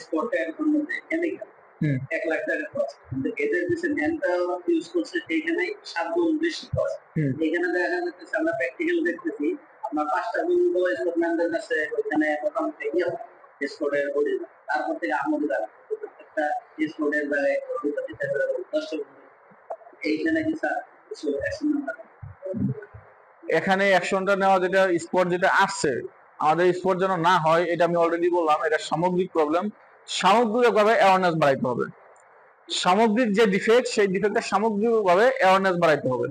স্পটের মধ্যে কেমিক্যাল 1 লাখ টাকা কস্ট, কিন্তু এদের যে মেন্টাল ইউজ করছে সেইখানে 7 গুণ বেশি কস্ট। এখানে দেখা যাচ্ছে আমরা প্র্যাকটিক্যাল দেখতেছি, আপনার 5টা বিন্দু স্পটম্যানদের কাছে ওখানে মোটামুটি স্পটের অরিজিনাল, তারপর থেকে আমাদের একটা স্পটের জায়গায় 10টা এইখানে কি স্যার কিছু অ্যাকশন নাম্বার, এখানে অ্যাকশনটা নেওয়া, যেটা স্পট যেটা আসছে আমাদের স্পট যেন না হয়, এটা আমি অলরেডি বললাম, এটা সামগ্রিক প্রবলেম। সামগ্রিকভাবে অ্যাওয়ারনেস বাড়াইতে হবে। সামগ্রিক যে ডিফেক্ট, সেই ডিফেক্টটা সামগ্রিকভাবে অ্যাওয়ারনেস বাড়াইতে হবে।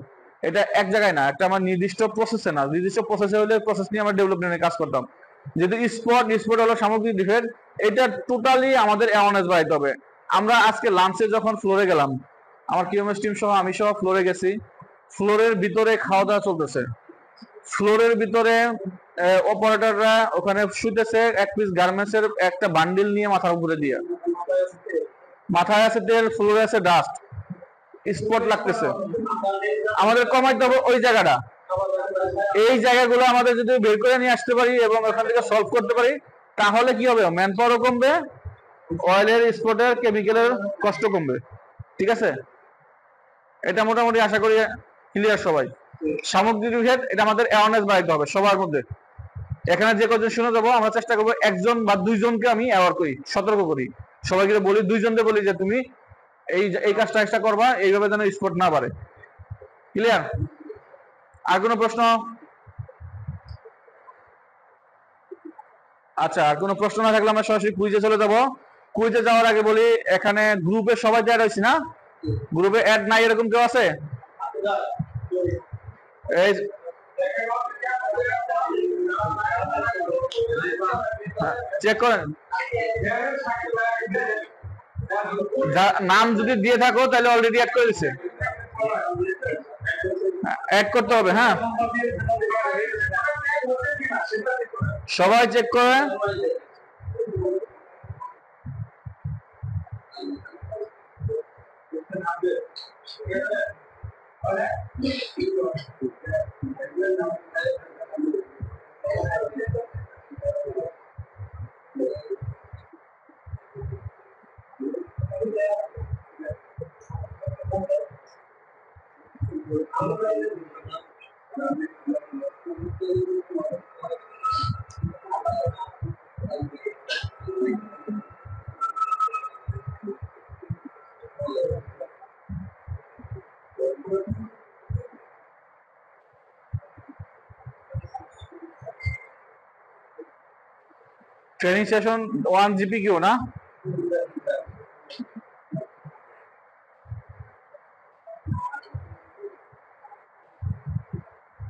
এটা এক জায়গায় না, একটা আমার নির্দিষ্ট প্রসেসে না, নির্দিষ্ট প্রসেসে হলে প্রসেস নিয়ে আমরা ডেভেলপমেন্টে কাজ করতাম। যেহেতু স্পট হলো সামগ্রিক ডিফেক্ট, এটা টোটালি আমাদের অ্যাওয়ারনেস বাড়াইতে হবে। আমরা আজকে লাঞ্চে যখন ফ্লোরে গেলাম, আমার কিউএমএস টিম সহ আমি সহ ফ্লোরে গেছি, ফ্লোরের ভিতরে খাওয়া দাওয়া চলতেছে, ফ্লোরের ভিতরে অপারেটররা ওখানে শুতেছে, 1 পিস গার্মেন্টসের একটা বান্ডিল নিয়ে মাথার উপরে দিয়ে, মাথায় আছে তেল, ফ্লোরে আছে ডাস্ট, স্পট লাগতেছে। আমাদের কমাইতে হবে ওই জায়গাটা। এই জায়গাগুলো আমাদের যদি বের করে নিয়ে আসতে পারি এবং ওখান থেকে সলভ করতে পারি, তাহলে কি হবে? ম্যান পাওয়ারও কমবে, অয়েলের স্পটের কেমিক্যালের কষ্ট কমবে। ঠিক আছে? এটা মোটামুটি আশা করি ক্লিয়ার সবাই। সামগ্রিক ডিফেক্ট, এটা আমাদের অ্যাওয়ারনেস বাড়াইতে হবে সবার মধ্যে। এখানে যে কজন শুনে যাবো, আমরা চেষ্টা করবো 1 জন বা 2 জনকে আমি অ্যাওয়ার করি, সতর্ক করি, সবাইকে বলি, 2 জনকে বলি যে তুমি এই কাজটা এক্সট্রা করবা, এইভাবে যেন স্পট না বাড়ে। ক্লিয়ার? আর কোনো প্রশ্ন? আচ্ছা, আর কোনো প্রশ্ন না থাকলে আমরা সরাসরি কুইজে চলে যাব। কুইজে যাওয়ার আগে বলি, এখানে গ্রুপে সবাই অ্যাড হয়েছি না? গ্রুপে অ্যাড নাই এরকম কেউ আছে? এই চেক করেন, নাম যদি দিয়ে থাকো তাহলে অলরেডি অ্যাড করে দিচ্ছে, অ্যাড করতে হবে। হ্যাঁ, সবাই চেক করে। ট্রেনিং সেশন 1 জিপিকিউ না?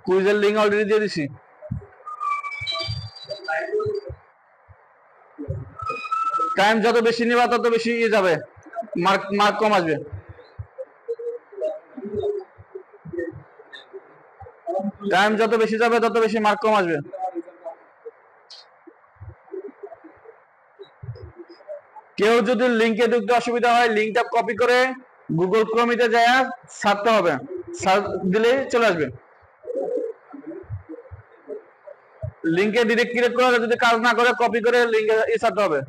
কুইজের লিঙ্ক অলরেডি দিয়ে দিছি। টাইম যত বেশি নিবা তত বেশি যাবে, মার্ক কম আসবে। টাইম যত বেশি যাবে তত বেশি মার্ক কম আসবে। কেউ যদি লিঙ্কে ঢুকতে অসুবিধা হয়, লিঙ্কটা কপি করে গুগল ক্রোমিতে যায় ছাড়তে হবে, সার্চ দিলেই চলে আসবে। লিঙ্কে ডিরেক্ট ক্রিয়েট করে যদি কাজ না করে কপি করে লিঙ্কে ছাড়তে হবে।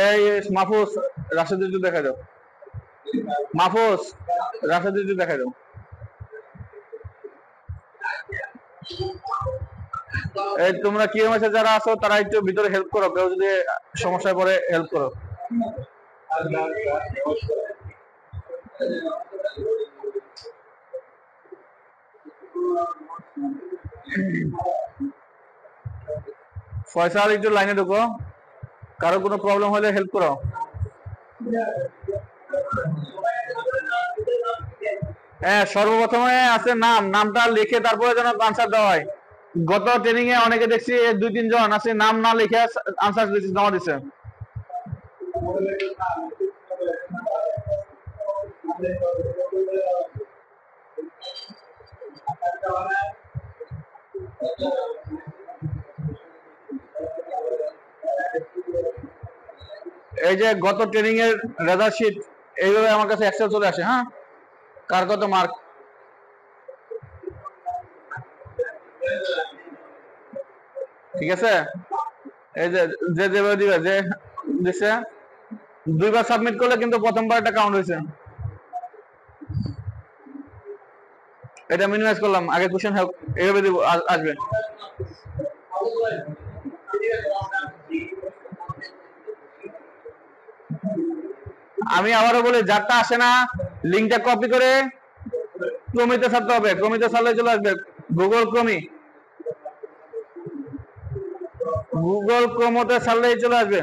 এই মাহফুজ রাশেদ একটু দেখা দাও, মাহফুজ রাশেদ একটু দেখা দাও। এই তোমরা কিএমএস যারা আছো তারা একটু ভিতরে হেল্প করো, কেউ যদি সমস্যায় পড়ে হেল্প করো। ফয়সাল একটু লাইনে ঢুকো, কারো কোনো প্রবলেম হলে হেল্প করো। হ্যাঁ, সর্বপ্রথমে আছে নামটা লিখে তারপরে যেন আনসার দেওয়া হয়। গত ট্রেনিং এ অনেকে দেখছি 2-3 জন আছে নাম না লিখে আনসার জমা দিচ্ছে। এই যে গত ট্রেনিং এর রেজাল্ট শিট এইভাবে আমার কাছে এক্সেল চলে আসে। হ্যাঁ, কার কত মার্ক ঠিক আছে। এই যে যেভাবে দিবে, যে দিছে 2বার সাবমিট করলে কিন্তু প্রথমবার এটা কাউন্ট হয়েছে। এটা মিনিমাইজ করলাম, আগে কোশ্চেন হেল্প এইভাবে দিব, আসবে। আমি আবারও বলি, যারটা আসে না লিঙ্কটা কপি করে ক্রমিতে ছাড়তে হবে, ক্রমিতে ছাড়লে চলে আসবে। গুগল ক্রোমতে ছাড়লেই চলে আসবে।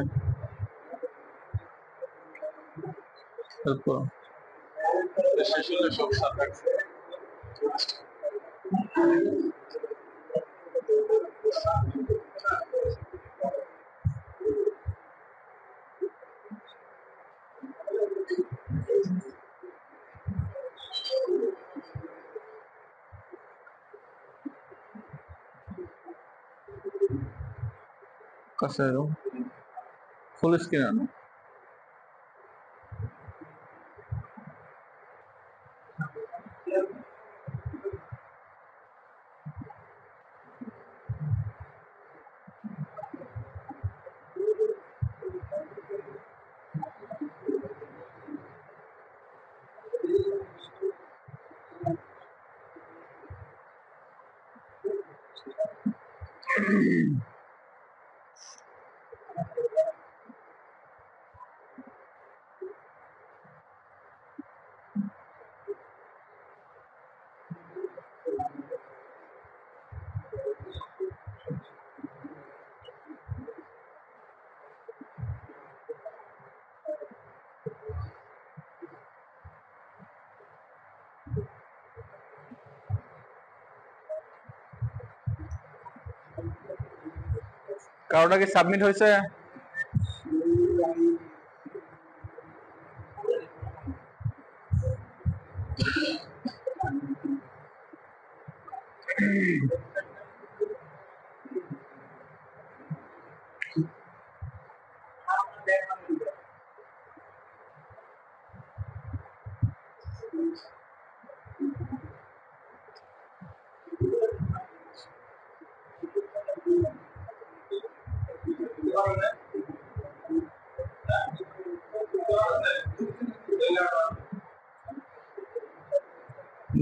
ফুল স্ক্রিন আনো। কারোটা কি সাবমিট হয়েছে?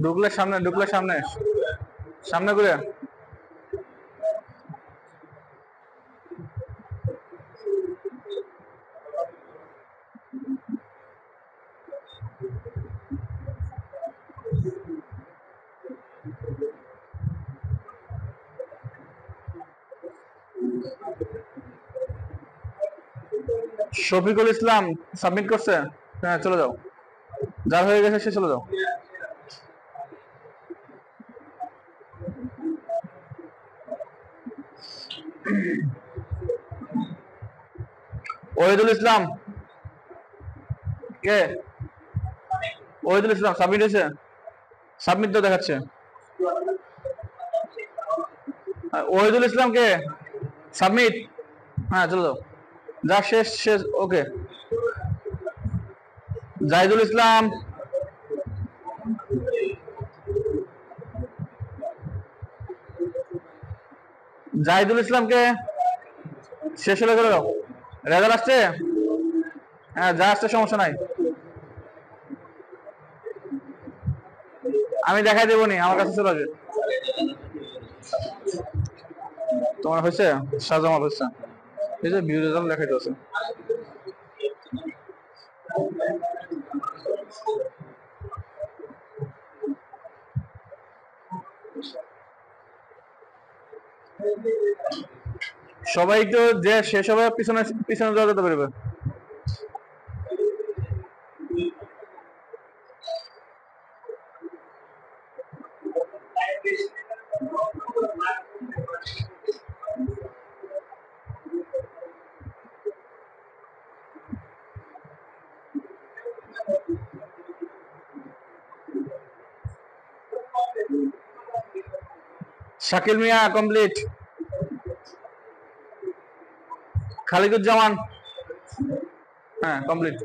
ঢুকলে সামনে, ঢুকলে সামনে, সামনে করে। শফিকুল ইসলাম সাবমিট করছে? হ্যাঁ চলে যাও, যার হয়ে গেছে সে চলে যাও। ওহিদুল ইসলাম কে? ওহিদুল ইসলাম সাবমিট হয়েছে? সাবমিট তো দেখাচ্ছে। ওহিদুল ইসলাম কে? সাবমিট। হ্যাঁ চলে যাও, যা শেষ শেষ। ওকে, জাহিদুল ইসলাম, জাহিদুল ইসলামকে শেষ হলে করে দাও। রেজাল্ট আসছে? হ্যাঁ যা আসছে সমস্যা নাই, আমি দেখাই দেবো নি, আমার কাছে চলে আসবে। তোমার হয়েছে? শাহজামাল হয়েছে, এই যে ভিউ রেজাল্ট দেখাইতে আছে। সবাই তো যে শেষ হবে পিছনে পিছনে যাওয়া যেতে পারবে। শাকিল মিয়া কমপ্লিট। খালিদুজ্জামান হ্যাঁ কমপ্লিট।